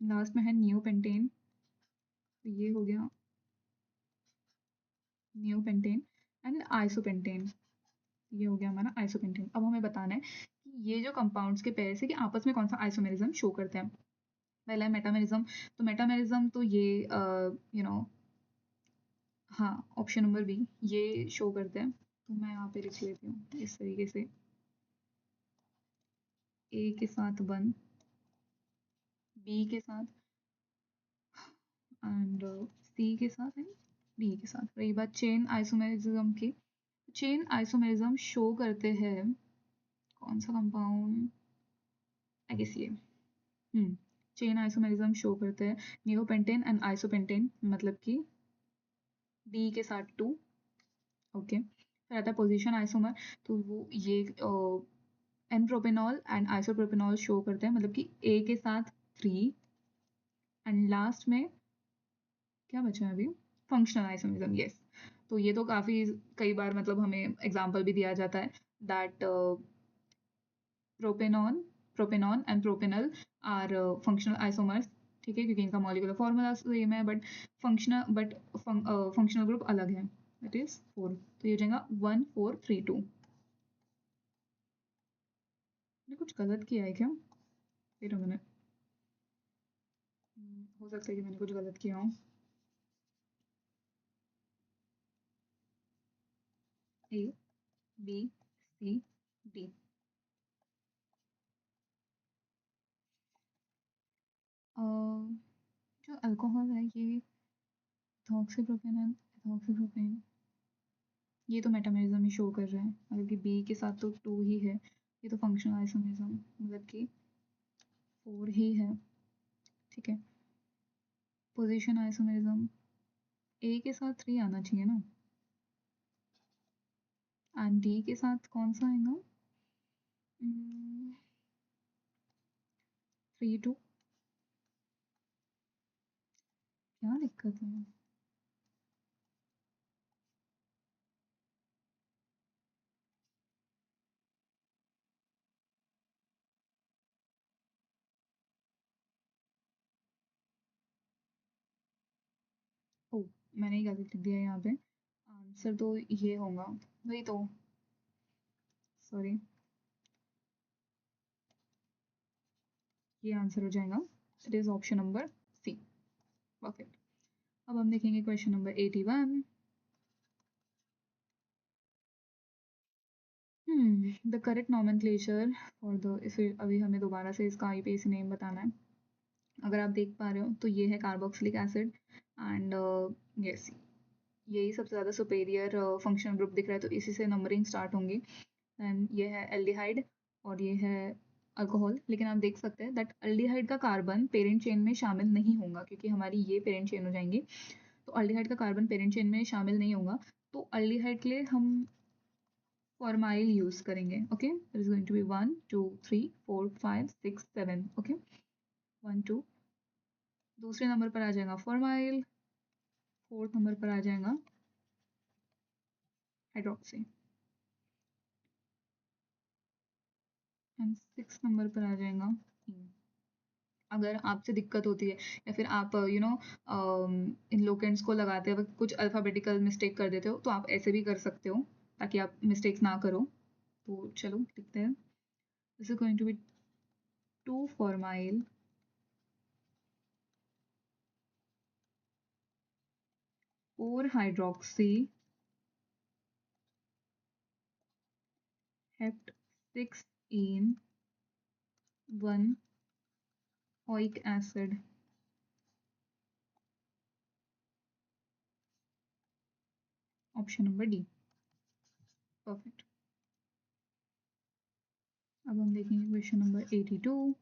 S1: Last में है neopentane, तो ये हो गया neopentane and isopentane, ये हो गया हमारा आइसोपेंटेन। अब हमें बताना है कि ये जो कंपाउंड्स के पेयर्स है कि आपस में कौन सा आइसोमेरिज्म शो करते हैं। पहला है मेटामेरिज्म, तो मेटामेरिज्म तो ये हाँ, ऑप्शन नंबर बी ये शो करते हैं, तो मैं यहाँ पे लिख लेती हूँ इस तरीके से, ए के साथ 1, बी के साथ एंड सी के साथ एंड डी के साथ। रही बात चेन आइसोमेरिज्म की, चेन आइसोमेरिज्म शो करते हैं कौन सा कंपाउंड, आई गेस ये चेन आइसोमेरिज्म शो करते हैं नियोपेंटेन एंड आइसोपेंटेन, मतलब कि डी के साथ 2। ओके, फिर आता है पोजीशन आइसोमर, तो वो ये n propanol and isopropanol show करते हैं, मतलब कि ए के साथ 3 एंड लास्ट में क्या बचा है अभी, फंक्शनल आइसोमेरिज्म, यस। तो ये तो काफ़ी कई बार मतलब हमें एग्जांपल भी दिया जाता है that propanone and propanal are functional isomers, ठीक है, क्योंकि इनका मॉलिक्यूलर फॉर्मूला सेम है फंक्शनल ग्रुप अलग है, दैट इज 4। तो ये हो जाएगा 1432। मैंने कुछ गलत किया है क्या? वेट अ मिनट, हो सकता है कि मैंने कुछ गलत किया हो। A B C D. जो अल्कोहल है ये इथॉक्सीप्रोपेन एंड इथॉक्सीप्रोपेन, ये तो मेटामेरिज्म ही शो कर रहा है, मतलब कि बी के साथ तो 2 ही है, ये तो फंक्शनल आइसोमेरिज्म मतलब कि 4 ही है, ठीक है। पोजीशन आइसोमेरिज्म ए के साथ 3 आना चाहिए ना, एंड डी के साथ कौन सा आएगा? 3 2। क्या दिक्कत है? ओ, मैंने ही गलत लिख दिया यहाँ पे, आंसर तो ये होगा, वही तो, सॉरी, ये आंसर हो जाएगा, it is option number C. Perfect. अब हम देखेंगे question number 81। The correct nomenclature for the, इसे अभी हमें दोबारा से इसका आईपीएसी नेम बताना है। अगर आप देख पा रहे हो तो ये है कार्बोक्सिलिक एसिड, एंड यस, यही सबसे ज़्यादा सुपेरियर फंक्शनल ग्रुप दिख रहा है, तो इसी से नंबरिंग स्टार्ट होंगी। एंड ये है एल्डिहाइड और ये है अल्कोहल, लेकिन आप देख सकते हैं दैट एल्डिहाइड का कार्बन पेरेंट चेन में शामिल नहीं होगा, क्योंकि हमारी ये पेरेंट चेन हो जाएंगी, तो एल्डिहाइड का कार्बन पेरेंट चेन में शामिल नहीं होगा। तो एल्डिहाइड के लिए हम फॉर्माइल यूज करेंगे, okay, it is going to be 1 2 3 4 5 6 7, okay, 1 2। दूसरे नंबर पर आ जाएगा फॉर्माइल, फोर्थ नंबर पर आ जाएगा हाइड्रोक्सी, एंड सिक्स नंबर पर आ जाएगा हीन। अगर आपसे दिक्कत होती है या फिर आप इन लोकेंड्स को लगाते वक्त कुछ अल्फ़ाबेटिकल मिस्टेक कर देते हो, तो आप ऐसे भी कर सकते हो ताकि आप मिस्टेक्स ना करो। तो चलो लिखते हैं, this is going to be 2 formyl, 4 hydroxy, hept 6 en, 1 oic acid. Option number D, perfect. अब हम देखेंगे क्वेश्चन नंबर 82।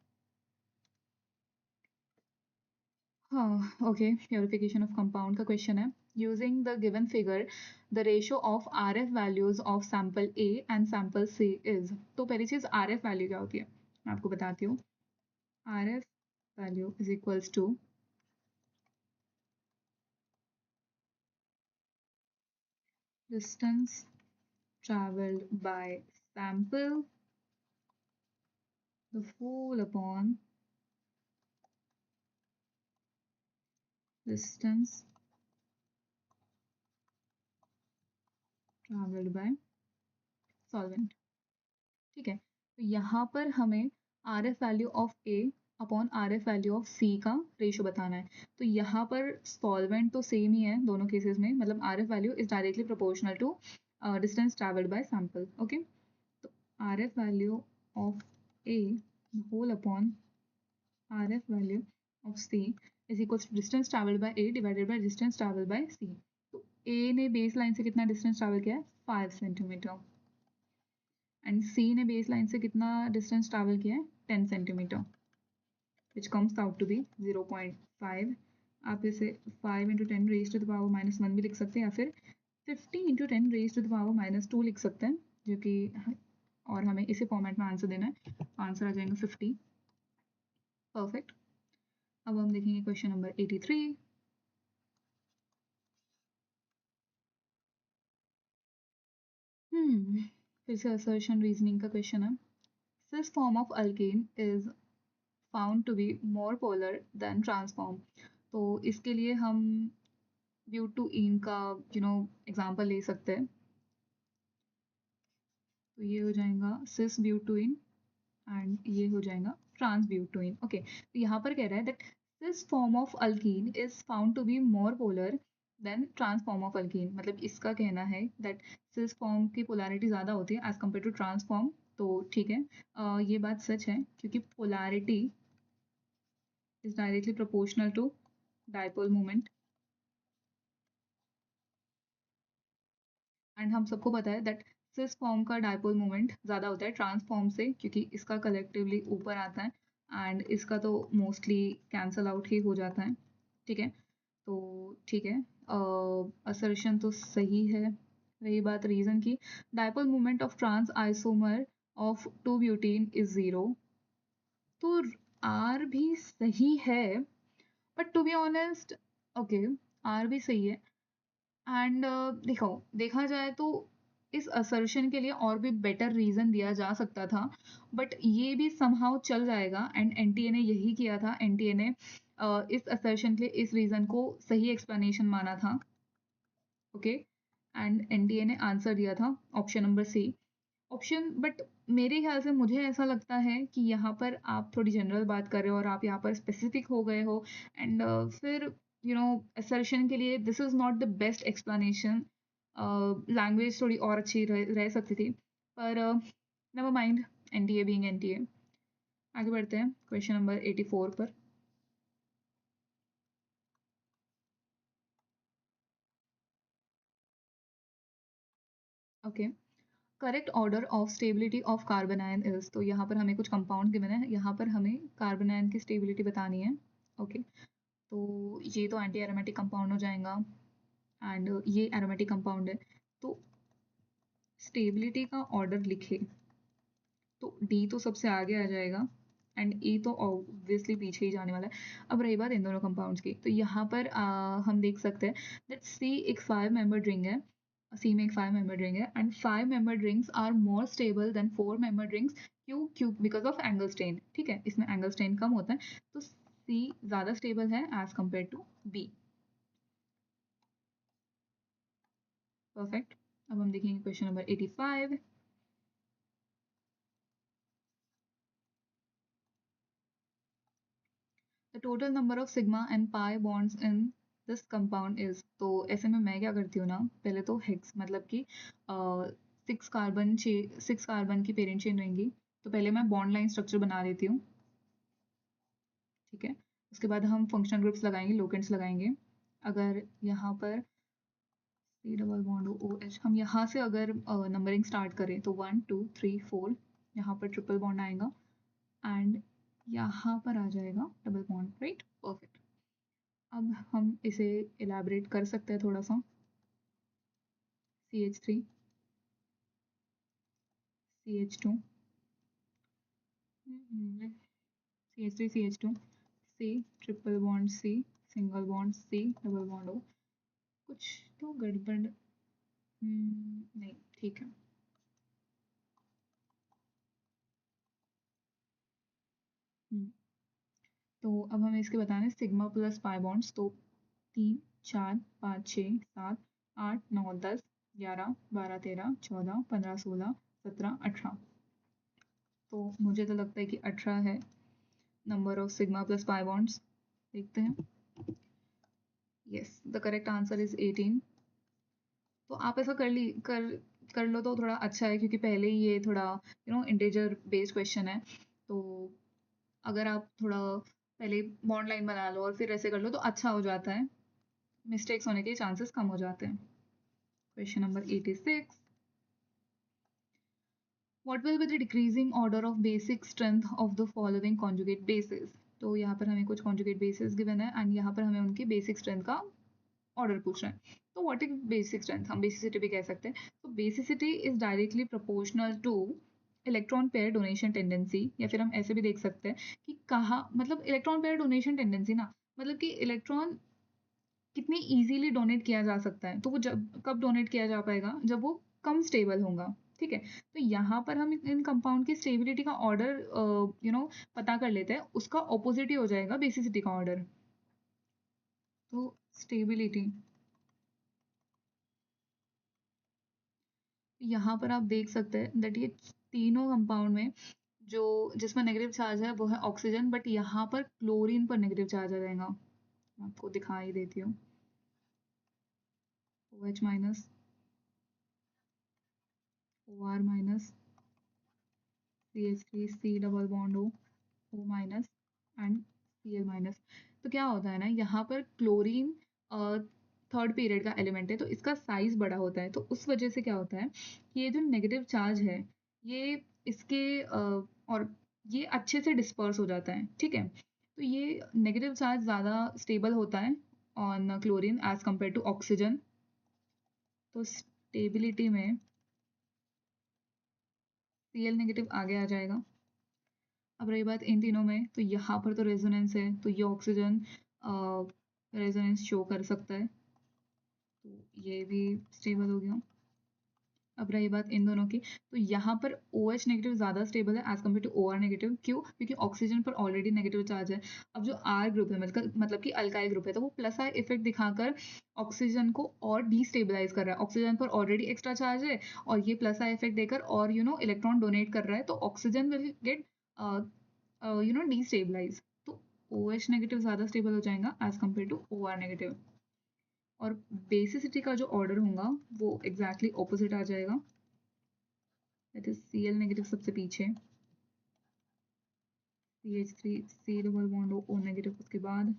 S1: हाँ, ओके, प्योरिफिकेशन ऑफ कंपाउंड का क्वेश्चन है। Using the given figure the ratio of R F values of sample A and sample C is. तो पहली चीज are F value क्या होती है मैं आपको बताती हूँ। R F value is equals to distance traveled by sample, the whole upon distance traveled by solvent, ठीक है। तो यहाँ पर हमें R F value of A upon R F value of C का रेशो बताना है। तो यहाँ पर सॉल्वेंट तो सेम ही है दोनों केसेस में, मतलब R F value is directly proportional to distance travelled by sample, okay. तो R F value of A whole upon R F value of C is equal to distance travelled by A divided by distance travelled by C. तो A ने base line से कितना distance travel किया है? 5 centimetre, and सी ने base line से कितना distance travel किया है? 10 centimetre, which comes out to be 0.5। आप इसे 5 into 10 raise to the power -1 भी लिख सकते हैं, या फिर 50 into 10 raise to the power -2 लिख सकते हैं, जो कि, और हमें इसी फॉर्मेट में आंसर देना है। आंसर आ जाएगा 50, परफेक्ट। अब हम देखेंगे क्वेश्चन नंबर 83। फिर से असर्शन रीजनिंग का क्वेश्चन है। This form of alkane is found to be more polar than trans form. तो इसके लिए हम ब्यूटुइन का एग्जांपल ले सकते हैं। तो ये हो जाएगा सिस ब्यूटुइन एंड ये हो जाएगा ट्रांस ब्यूटुइन। ओके, तो यहाँ पर कह रहा है that this form of alkene is found to be more polar than trans form of alkene. मतलब इसका कहना है दैट सिस फॉर्म की पोलैरिटी ज़्यादा होती है as compare to trans form. तो ठीक है, ये बात सच है क्योंकि polarity is directly proportional to dipole moment. And हम सबको पता है दैट सिस फॉर्म का डायपोल मोमेंट ज़्यादा होता है ट्रांस फॉर्म से, क्योंकि इसका कलेक्टिवली ऊपर आता है एंड इसका तो मोस्टली कैंसल आउट ही हो जाता है। ठीक है, तो ठीक है, असर्शन तो सही है। रही बात रीज़न की, dipole moment of trans isomer of 2 butene is 0। तो आर भी सही है, but to be honest okay, R भी सही है। एंड देखो, देखा जाए तो इस असर्शन के लिए और भी बेटर रीज़न दिया जा सकता था, बट ये भी समहाउ चल जाएगा। एंड एनटीए ने यही किया था, एनटीए ने इस असर्शन के लिए इस रीज़न को सही एक्सप्लेनेशन माना था। ओके, एंड एनटीए ने आंसर दिया था option number C option. But मेरे ख्याल से मुझे ऐसा लगता है कि यहाँ पर आप थोड़ी जनरल बात कर रहे हो और आप यहाँ पर स्पेसिफिक हो गए हो। एंड फिर असर्शन के लिए this is not the best explanation. Language थोड़ी और अच्छी रह सकती थी, पर never mind, NTA being NTA. आगे बढ़ते हैं क्वेश्चन नंबर 84 पर। Okay, correct order of stability of carbon ion is. तो यहाँ पर हमें कुछ कंपाउंड गिवन है, यहाँ पर हमें कार्बन आयन की स्टेबिलिटी बतानी है। ओके, तो ये तो एंटी एरोमेटिक कंपाउंड हो जाएगा एंड ये एरोमेटिक कंपाउंड है। तो स्टेबिलिटी का ऑर्डर लिखे तो डी तो सबसे आगे आ जाएगा एंड ई तो ऑब्वियसली पीछे ही जाने वाला है। अब रही बात इन दोनों कंपाउंड्स की, तो यहाँ पर हम देख सकते हैं दैट सी एक 5 मेंबर्ड रिंग है। सी में एक 5 मेंबर्ड रिंग है and 5 membered rings are more stable than 4 membered rings. क्यों? क्यों? Because of angle strain. ठीक है, इसमें एंगल स्ट्रेन कम होता है, तो सी ज़्यादा स्टेबल है as compare to B. Perfect. अब हम देखेंगे question number 85। The total number of sigma and pi bonds in this compound is. तो ऐसे में मैं क्या करती हूँ ना, पहले तो हेक्स मतलब कि 6 कार्बन की पेरेंट चेन रहेंगी, तो पहले मैं बॉन्ड लाइन स्ट्रक्चर बना लेती हूँ। ठीक है, उसके बाद हम फंक्शनल ग्रुप्स लगाएंगे, लोकेंट्स लगाएंगे। अगर यहाँ पर C double bond O H, हम यहाँ से अगर नंबरिंग स्टार्ट करें तो 1 2 3 4, यहाँ पर ट्रिपल बॉन्ड आएगा एंड यहाँ पर आ जाएगा डबल बॉन्ड। Right, perfect. अब हम इसे इलेबरेट कर सकते हैं थोड़ा सा। CH3 CH2 CH3 CH2 C triple bond C single bond C double bond O। कुछ तो गड़बड़ नहीं, ठीक है। तो अब हमें इसके बताने सिग्मा प्लस पाई बॉन्ड्स। तो 3 4 5 6 7 8 9 10 11 12 13 14 15 16 17 18। तो मुझे तो लगता है कि 18 है number of sigma plus pi bonds. देखते हैं। Yes, the correct answer is 18। तो आप ऐसा कर लो तो थोड़ा अच्छा है, क्योंकि पहले ही ये थोड़ा इंटीजर बेस्ड क्वेश्चन है। तो अगर आप थोड़ा पहले बॉन्ड लाइन बना लो और फिर ऐसे कर लो तो अच्छा हो जाता है, मिस्टेक्स होने के चांसेस कम हो जाते हैं। Question number 86। What will be the decreasing order of basic strength of the following conjugate bases? तो यहाँ पर हमें कुछ conjugate bases given है एंड यहाँ पर हमें उनकी basic strength का ऑर्डर पूछ रहे हैं। तो व्हाट इज बेसिक स्ट्रेंथ, हम बेसिसिटी भी कह सकते हैं। तो basicity is directly proportional two electron pair donation tendency, या फिर हम ऐसे भी देख सकते हैं कि कहाँ, मतलब इलेक्ट्रॉन पेयर डोनेशन टेंडेंसी ना, मतलब कि इलेक्ट्रॉन कितनी इजीली डोनेट किया जा सकता है। तो वो जब कब डोनेट किया जा पाएगा, जब वो कम स्टेबल होगा। ठीक है। तो यहाँ पर हम इन कंपाउंड की स्टेबिलिटी का ऑर्डर पता कर लेते हैं, उसका ऑपोजिट ही हो जाएगा बेसिसिटी का ऑर्डर। तो स्टेबिलिटी, यहाँ पर आप देख सकते हैं दैट ये तीनों कंपाउंड में जो जिसमें नेगेटिव चार्ज है वो है ऑक्सीजन, बट यहाँ पर क्लोरीन पर नेगेटिव चार्ज आ जाएगा। मैं आपको दिखा ही देती हूँ। OH minus, OR minus, CH3, C double bond O minus and Cl minus. तो क्या होता है ना, यहाँ पर क्लोरीन थर्ड पीरियड का एलिमेंट है, तो इसका साइज बड़ा होता है, तो उस वजह से क्या होता है कि ये जो नेगेटिव चार्ज है ये इसके और ये अच्छे से डिस्पर्स हो जाता है, ठीक है। तो ये नेगेटिव चार्ज ज़्यादा स्टेबल होता है on chlorine as compare to oxygen. तो स्टेबिलिटी में Cl नेगेटिव आगे आ जाएगा। अब रही बात इन तीनों में, तो यहाँ पर तो रेजोनेंस है, तो ये ऑक्सीजन रेजोनेंस शो कर सकता है, तो ये भी स्टेबल हो गया। अब रही बात इन दोनों की, तो यहाँ पर OH नेगेटिव ज़्यादा स्टेबल है as compare to OR negative. क्यों? क्योंकि ऑक्सीजन पर ऑलरेडी नेगेटिव चार्ज है। अब जो R ग्रुप है, मतलब कि अल्काइल ग्रुप है, तो वो प्लस आई इफेक्ट दिखाकर ऑक्सीजन को और डिस्टेबलाइज कर रहा है। ऑक्सीजन पर ऑलरेडी एक्स्ट्रा चार्ज है और ये प्लस आई इफेक्ट देकर और इलेक्ट्रॉन डोनेट कर रहा है, तो ऑक्सीजन विल गेट डिस्टेबलाइज। तो OH नेगेटिव ज़्यादा स्टेबल हो जाएगा as compare to OR negative. और बेसिसिटी का जो ऑर्डर होगा वो एग्जैक्टली ऑपोजिट आ जाएगा, दैट इज Cl नेगेटिव सबसे पीछे, CH3, C double bond O negative उसके बाद,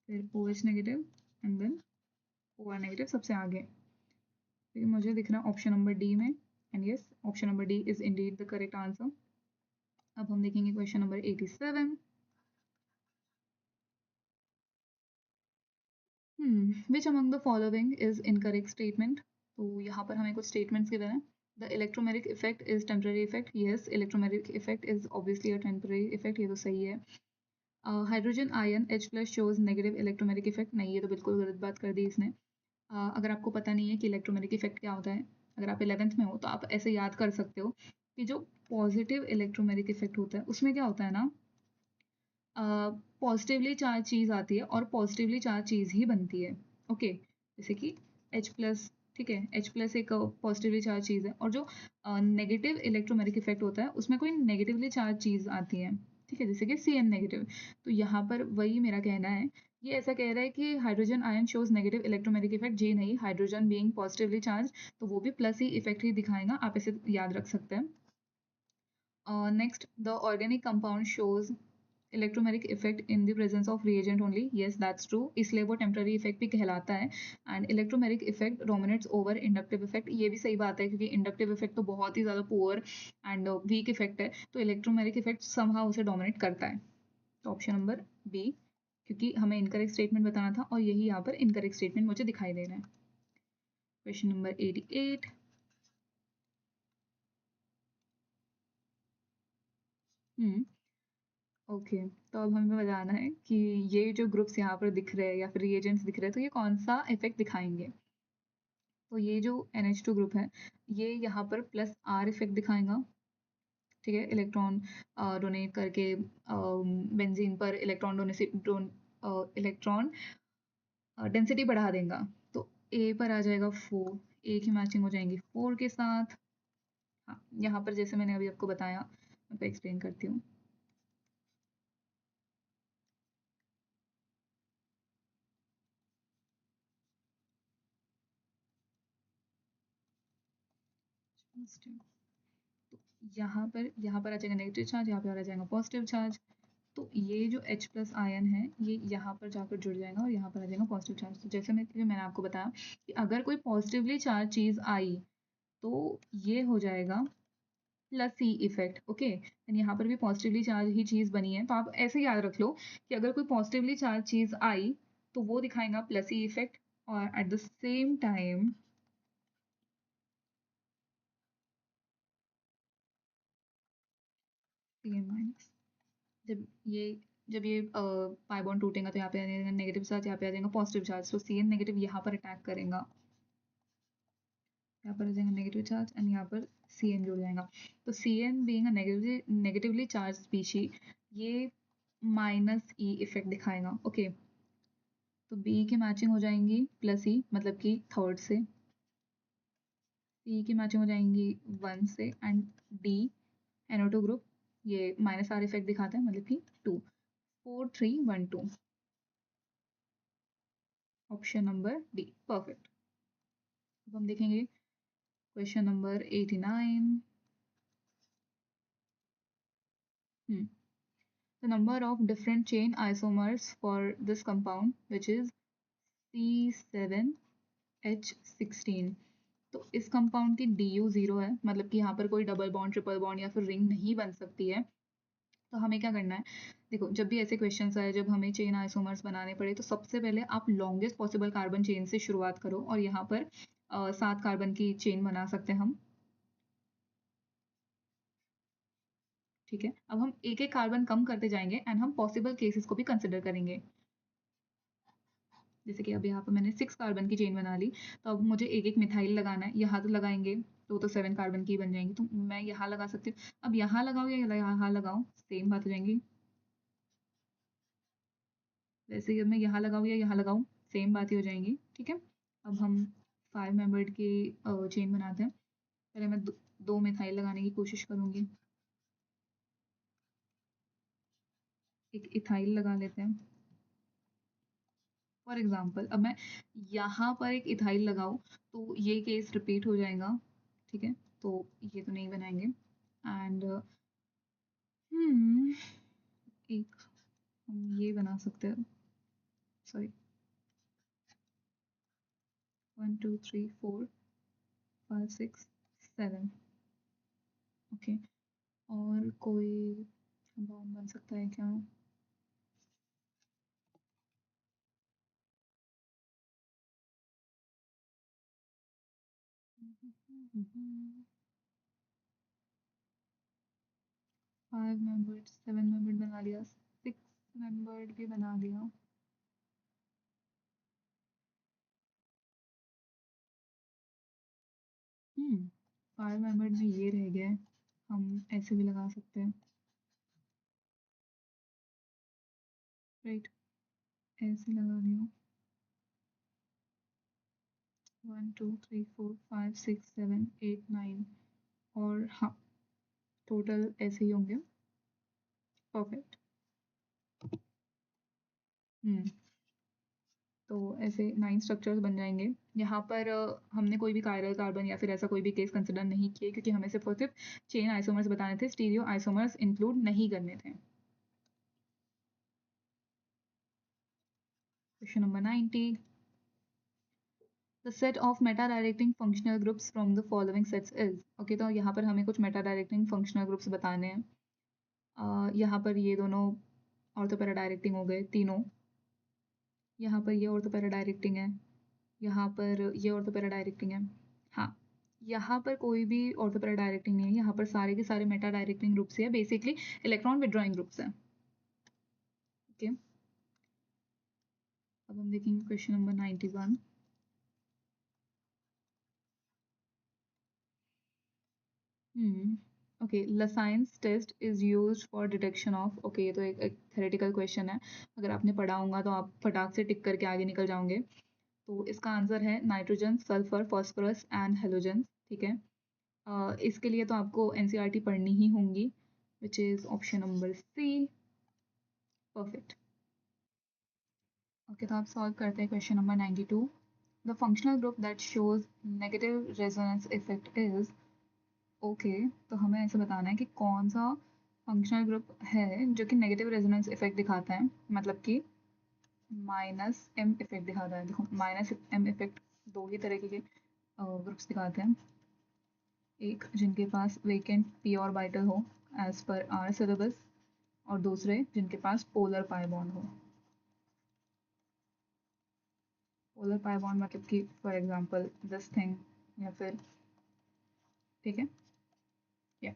S1: फिर OH negative and then OR negative सबसे आगे। तो मुझे दिख रहा है ऑप्शन नंबर डी में, and yes, option number D is indeed the correct answer. अब हम देखेंगे question number 87। Which among the following is incorrect statement. तो यहाँ पर हमें कुछ स्टेटमेंट्स गिवन है। The electromeric effect is temporary effect. Yes, electromeric effect is obviously a temporary effect, ये तो सही है। Hydrogen ion H plus shows negative electromeric effect. नहीं, ये तो बिल्कुल गलत बात कर दी इसने। अगर आपको पता नहीं है कि इलेक्ट्रोमेरिक इफेक्ट क्या होता है, अगर आप 11th में हो तो आप ऐसे याद कर सकते हो कि जो पॉजिटिव इलेक्ट्रोमेरिक इफेक्ट होता है उसमें क्या होता है ना, पॉजिटिवली चार्ज चीज़ आती है और पॉजिटिवली चार्ज चीज़ ही बनती है। ओके, जैसे कि H प्लस, ठीक है, H प्लस एक पॉजिटिवली चार्ज चीज़ है, और जो नेगेटिव इलेक्ट्रोमेरिक इफेक्ट होता है उसमें कोई नेगेटिवली चार्ज चीज़ आती है, ठीक है, जैसे कि Cn नेगेटिव। तो यहाँ पर वही मेरा कहना है, ये ऐसा कह रहा है कि hydrogen ion shows negative electromeric effect. जी नहीं, हाइड्रोजन बीइंग पॉजिटिवली चार्ज तो वो भी प्लस ही इफेक्ट ही दिखाएगा, आप इसे याद रख सकते हैं। Next, the organic compound shows electromeric effect in the presence of reagent only. Yes, that's true, इसलिए वो टेम्पररी इफेक्ट भी कहलाता है। And electromeric effect dominates over inductive effect, ये भी सही बात है, क्योंकि इंडक्टिव इफेक्ट तो बहुत ही ज़्यादा पुअर एंड वीक इफेक्ट है, तो इलेक्ट्रोमेरिक इफेक्ट समहाउ उसे डोमिनेट करता है। तो ऑप्शन नंबर बी, क्योंकि हमें इनकरेक्ट स्टेटमेंट बताना था और यही यहाँ पर इनकरेक्ट स्टेटमेंट मुझे दिखाई दे रहा है। Question number 88। हम्म ओके, तो अब हमें बताना है कि ये जो ग्रुप्स यहाँ पर दिख रहे हैं या फिर रिएजेंट्स दिख रहे हैं, तो ये कौन सा इफेक्ट दिखाएंगे। तो ये जो NH2 ग्रुप है, ये यहाँ पर प्लस R इफेक्ट दिखाएगा, ठीक है, इलेक्ट्रॉन डोनेट करके बेंजीन पर इलेक्ट्रॉन डेंसिटी बढ़ा देगा। तो A पर आ जाएगा 4, A की मैचिंग हो जाएंगी 4 के साथ। हाँ, यहाँ पर जैसे मैंने अभी आपको बताया, मैं एक्सप्लेन करती हूँ। तो यहाँ पर आ जाएगा नेगेटिव चार्ज, यहाँ पर आ जाएगा पॉजिटिव चार्ज। तो ये जो H प्लस आयन है ये यहाँ पर जाकर जुड़ जाएगा और यहाँ पर आ जाएगा पॉजिटिव चार्ज। तो जैसे मैंने आपको बताया कि अगर कोई पॉजिटिवली चार्ज चीज़ आई तो ये हो जाएगा plus C effect. Okay, and यहाँ पर भी पॉजिटिवली चार्ज ही चीज़ बनी है, तो आप ऐसे याद रख लो कि अगर कोई पॉजिटिवली चार्ज चीज़ आई तो वो दिखाएगा प्लस सी इफेक्ट, और eight the same time Cn minus, जब ये जब ये पाई बॉन्ड टूटेगा तो यहाँ पे आ जाएगा नेगेटिव चार्ज, यहाँ पे आ जाएगा पॉजिटिव चार्ज, तो Cn नेगेटिव यहाँ पर अटैक करेगा। यहाँ पर हो जाएगा नेगेटिव चार्ज एंड यहाँ पर CN जुड़ जाएगा। तो CN being a negatively charge species, ये -E इफेक्ट दिखाएगा। ओके, तो B की मैचिंग हो जाएंगी +E, मतलब कि थर्ड से। C की मैचिंग हो जाएंगी 1 से, एंड D NO2 ग्रुप ये -R इफेक्ट दिखाता है, मतलब कि 2। 4 3 1 2, ऑप्शन नंबर डी परफेक्ट। अब हम देखेंगे question number 89। The number of different chain isomers for this compound, which is C7H16। तो इस कंपाउंड की DU 0 है, मतलब कि यहाँ पर कोई डबल बॉन्ड, ट्रिपल बॉन्ड या फिर रिंग नहीं बन सकती है। तो हमें क्या करना है, देखो जब भी ऐसे क्वेश्चंस आए, जब हमें चेन आइसोमर्स बनाने पड़े, तो सबसे पहले आप लॉन्गेस्ट पॉसिबल कार्बन चेन से शुरुआत करो, और यहाँ पर 7 कार्बन की चेन बना सकते हैं हम। ठीक है, अब हम एक एक कार्बन कम करते जाएंगे एंड हम पॉसिबल केसेस को भी कंसिडर करेंगे। जैसे कि अब यहाँ पर मैंने 6 कार्बन की चेन बना ली, तो अब मुझे एक एक मिथाइल लगाना है। यहाँ तो लगाएंगे तो 7 कार्बन की बन जाएंगी, तो मैं यहाँ लगा सकती हूँ। अब यहाँ लगाओ या यहाँ लगाओ, सेम बात हो जाएंगी। वैसे ही मैं यहाँ लगाऊँ या यहाँ लगाऊँ, सेम बात ही हो जाएंगी। ठीक है, अब हम 5 मेंबर्ड की चेन बनाते हैं। पहले मैं दो मिथाइल लगाने की कोशिश करूँगी, एक इथाइल लगा लेते हैं फॉर एग्जाम्पल। अब मैं यहाँ पर एक इथाइल लगाऊँ तो ये केस रिपीट हो जाएगा। ठीक है, तो ये तो नहीं बनाएंगे। एंड एक हम ये बना सकते हैं, सॉरी 1 2 3 4 5 6 7। ओके, और कोई कंपाउंड बन सकता है क्या? फाइव मेंबर्ड, 7 मेंबर्ड बना लिया, 6 मेंबर्ड भी बना लिया। हम्म 5 मेंबर्ड में ये रह गया है, हम ऐसे भी लगा सकते हैं। राइट, ऐसे लगा लिया 1 2 3 4 5 6 7 8 9, और हाँ टोटल ऐसे ही होंगे। परफेक्ट। हम्म तो ऐसे 9 स्ट्रक्चर्स बन जाएंगे। यहाँ पर हमने कोई भी कायरल कार्बन या फिर ऐसा कोई भी केस कंसिडर नहीं किए, क्योंकि हमें सिर्फ और सिर्फ चेन आइसोमर्स बताने थे, स्टीरियो आइसोमर्स इंक्लूड नहीं करने थे। Question number 90। The set of meta-directing functional groups from the following sets is। Okay, तो यहाँ पर हमें कुछ meta-directing functional groups बताने हैं। यहाँ पर ये दोनों ऑर्थो पैरा डायरेक्टिंग हो गए तीनों। यहाँ पर ये ऑर्थो पैरा डायरेक्टिंग है, यहाँ पर ये ऑर्थो पैरा डायरेक्टिंग है। हाँ, यहाँ पर कोई भी ऑर्थो पैरा डायरेक्टिंग नहीं है, यहाँ पर सारे के सारे मेटा डायरेक्टिंग ग्रुप्स है, बेसिकली इलेक्ट्रॉन विड्रॉइंग ग्रुप्स हैं। ओके, अब हम देखेंगे question number 91। Okay, Lassaigne's test is used for detection of. Okay, ये तो एक थ्योरेटिकल क्वेश्चन है, अगर आपने पढ़ा होगा तो आप फटाक से टिक करके आगे निकल जाओगे। तो इसका आंसर है nitrogen, sulphur, phosphorus and halogen. ठीक है, इसके लिए तो आपको एनसीईआरटी पढ़नी ही होंगी, which is option number C. Perfect. Okay, तो आप सॉल्व करते हैं question number 92। The functional group that shows negative resonance effect is. Okay, तो हमें ऐसे बताना है कि कौन सा फंक्शनल ग्रुप है जो कि नेगेटिव रेजोनेंस इफेक्ट दिखाता है, मतलब कि -M इफेक्ट दिखाता है। देखो -M इफेक्ट दो ही तरीके के ग्रुप्स दिखाते हैं, एक जिनके पास वेकेंट p ऑर्बिटल हो एज पर आर सिलेबस, और दूसरे जिनके पास पोलर पाई बॉन्ड हो। पोलर पाई बॉन्ड मतलब कि फॉर एग्जांपल दिस थिंग, या फिर, ठीक है, या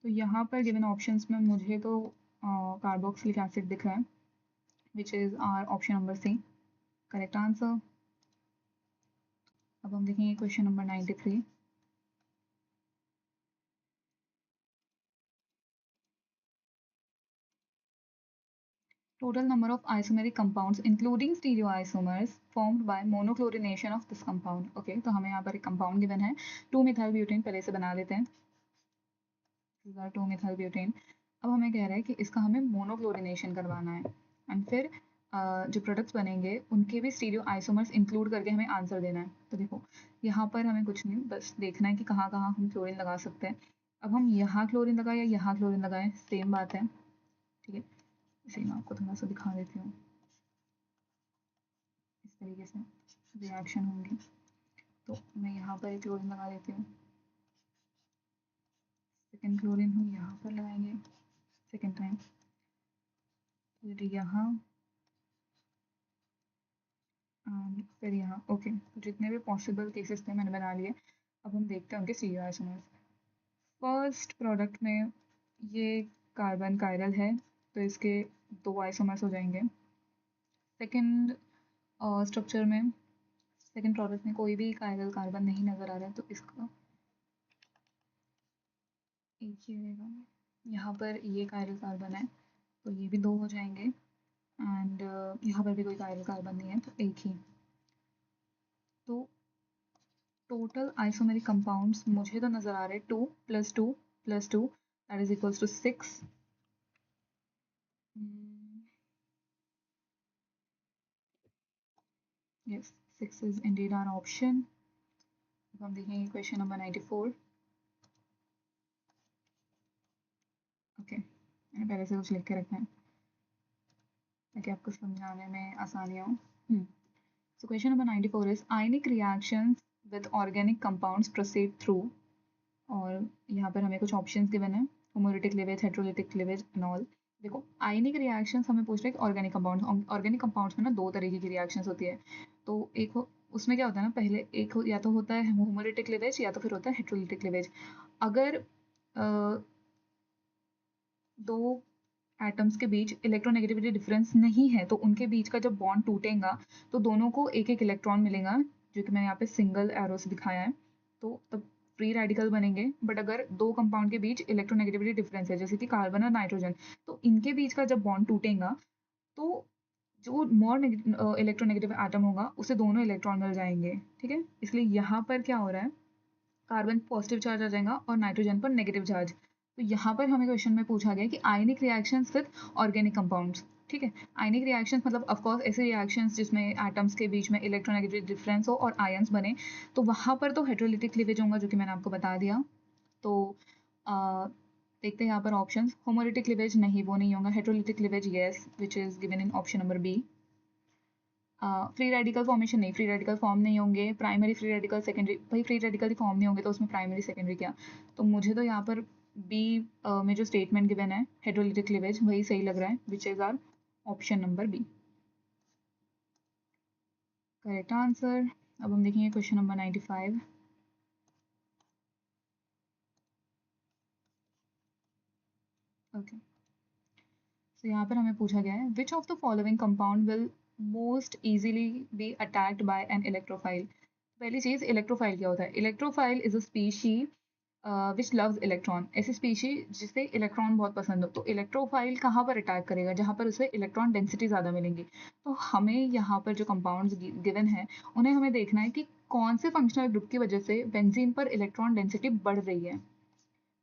S1: तो यहाँ पर गिवन ऑप्शंस में मुझे तो कार्बोक्सिलिक एसिड दिख रहा है, which is our option number C correct answer. अब हम देखेंगे question number 93। Total number of isomeric compounds including stereoisomers formed by monochlorination of this compound. Okay, तो हमें यहाँ पर एक कंपाउंड गिवन है 2-methyl-butane, पहले से बना लेते हैं। 2-methyl-butane। अब हमें कह रहा है कि इसका हमें मोनोक्लोरिनेशन करवाना है एंड फिर जो प्रोडक्ट्स बनेंगे उनके भी स्टीरियो आइसोमर्स इंक्लूड करके हमें आंसर देना है। तो देखो यहाँ पर हमें कुछ नहीं, बस देखना है कि कहाँ कहाँ हम क्लोरीन लगा सकते हैं। अब हम यहाँ क्लोरीन लगाएं या यहाँ क्लोरीन लगाएं, सेम बात है। ठीक है, इसे मैं आपको थोड़ा सा दिखा देती हूँ। इस तरीके से रिएक्शन होंगी। तो मैं यहाँ पर एक क्लोरीन लगा देती हूँ, सेकेंड क्लोरीन हम यहाँ पर लगाएंगे सेकेंड टाइम, फिर यहाँ फिर यहाँ। ओके, तो जितने भी पॉसिबल केसेस थे मैंने बना लिए। अब हम देखते हैं उनके स्टीरियो आइसोमर्स। फर्स्ट प्रोडक्ट में ये कार्बन कायरल है तो इसके 2 आइसोमर्स हो जाएंगे। सेकेंड स्ट्रक्चर में, सेकेंड प्रोडक्ट में कोई भी कायरल कार्बन नहीं नज़र आ रहा है तो इसका एक ही रहेगा। यहाँ पर ये कायरल कार्बन है तो ये भी 2 हो जाएंगे एंड यहाँ पर भी कोई कायरल कार्बन नहीं है तो एक ही। तो टोटल आइसोमेरिक कंपाउंड्स मुझे तो नज़र आ रहे हैं 2 + 2 + 2 that is equals to 6। Yes, 6 is indeed our option. अब हम देखेंगे क्वेश्चन नंबर 94। ओके, मैंने पहले से कुछ लिख के रखना है ताकि आपको समझाने में आसानी हो। So question number 94 is ionic reactions with organic compounds proceed through, और यहाँ पर हमें कुछ ऑप्शंस गिवन है, homolytic cleavage, heterolytic cleavage and all. देखो आयनिक रिएक्शंस हमें पूछ रहे हैं कि ऑर्गेनिक कंपाउंड्स, ऑर्गेनिक कंपाउंड्स में ना 2 तरीके की रिएक्शंस होती है। तो एक उसमें क्या होता है ना, पहले एक या तो होता है होमोलिटिक क्लीवेज या तो फिर होता है हेट्रोलिटिक क्लीवेज। अगर दो एटम्स के बीच इलेक्ट्रोनेगेटिविटी डिफरेंस नहीं है तो उनके बीच का जब बॉन्ड टूटेगा तो दोनों को एक एक इलेक्ट्रॉन मिलेगा, जो कि मैंने यहाँ पे सिंगल एरो से दिखाया है। तो तब फ्री रेडिकल बनेंगे। बट अगर दो कंपाउंड के बीच इलेक्ट्रोनेगेटिविटी डिफरेंस है जैसे कि कार्बन और नाइट्रोजन, तो इनके बीच का जब बॉन्ड टूटेगा तो जो मोर इलेक्ट्रोनेगेटिव एटम होगा उसे दोनों इलेक्ट्रॉन मिल जाएंगे। ठीक है, इसलिए यहाँ पर क्या हो रहा है, कार्बन पॉजिटिव चार्ज आ जाएगा और नाइट्रोजन पर नेगेटिव चार्ज। तो यहाँ पर हमें क्वेश्चन में पूछा गया कि आयनिक रिएक्शंस विद ऑर्गेनिक कंपाउंड्स। ठीक है, आयनिक रिएक्शंस मतलब ऑफ कोर्स ऐसे रिएक्शंस जिसमें एटम्स के बीच में इलेक्ट्रोनेगेटिव डिफरेंस हो और आयंस बने। तो वहाँ पर तो हेट्रोलिटिक क्लीवेज होगा जो कि मैंने आपको बता दिया। तो देखते हैं यहाँ पर ऑप्शंस। होमोलिटिक क्लीवेज नहीं, वो नहीं होगा। Heterolytic cleavage yes, which is given in option number B. Free radical formation नहीं, फ्री रेडिकल फॉर्म नहीं होंगे। प्राइमरी फ्री रेडिकल, सेकेंडरी, भाई फ्री रेडिकल ही फॉर्म नहीं होंगे तो उसमें प्राइमरी सेकेंडरी क्या। तो मुझे तो यहाँ पर बी में जो स्टेटमेंट गिवन है हेट्रोलिटिक क्लीवेज वही सही लग रहा है, which is our option number B correct answer. अब हम देखेंगे क्वेश्चन नंबर 95। ओके, तो यहाँ पर हमें पूछा गया है which of the following compound will most easily B attacked by an electrophile. पहली चीज, इलेक्ट्रोफाइल क्या होता है? Electrophile is a species which loves electron. ऐसी स्पीशी जिसे इलेक्ट्रॉन बहुत पसंद हो। तो इलेक्ट्रोफाइल कहाँ पर अटैक करेगा? जहाँ पर उसे इलेक्ट्रॉन डेंसिटी ज़्यादा मिलेंगी। तो हमें यहाँ पर जो कंपाउंड्स गिवन है उन्हें हमें देखना है कि कौन से फंक्शनल ग्रुप की वजह से बेंजीन पर इलेक्ट्रॉन डेंसिटी बढ़ रही है।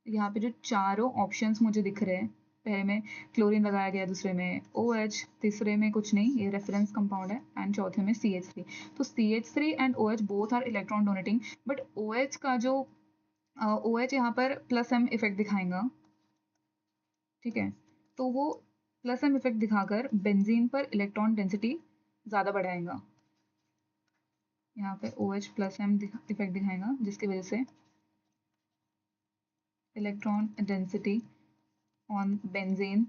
S1: यहाँ पे जो चारों ऑप्शंस मुझे दिख रहे हैं, पहले में क्लोरीन लगाया गया, दूसरे में OH, तीसरे में कुछ नहीं, ये रेफरेंस कंपाउंड है, एंड चौथे में CH3। तो CH3 and OH both are electron donating, but OH का जो OH यहाँ पर +m इफेक्ट दिखाएगा। ठीक है, तो वो +m इफेक्ट दिखाकर बेंजीन पर इलेक्ट्रॉन डेंसिटी ज़्यादा बढ़ाएगा। यहाँ पे OH +m इफेक्ट दिखाएगा जिसकी वजह से इलेक्ट्रॉन डेंसिटी ऑन बेंजीन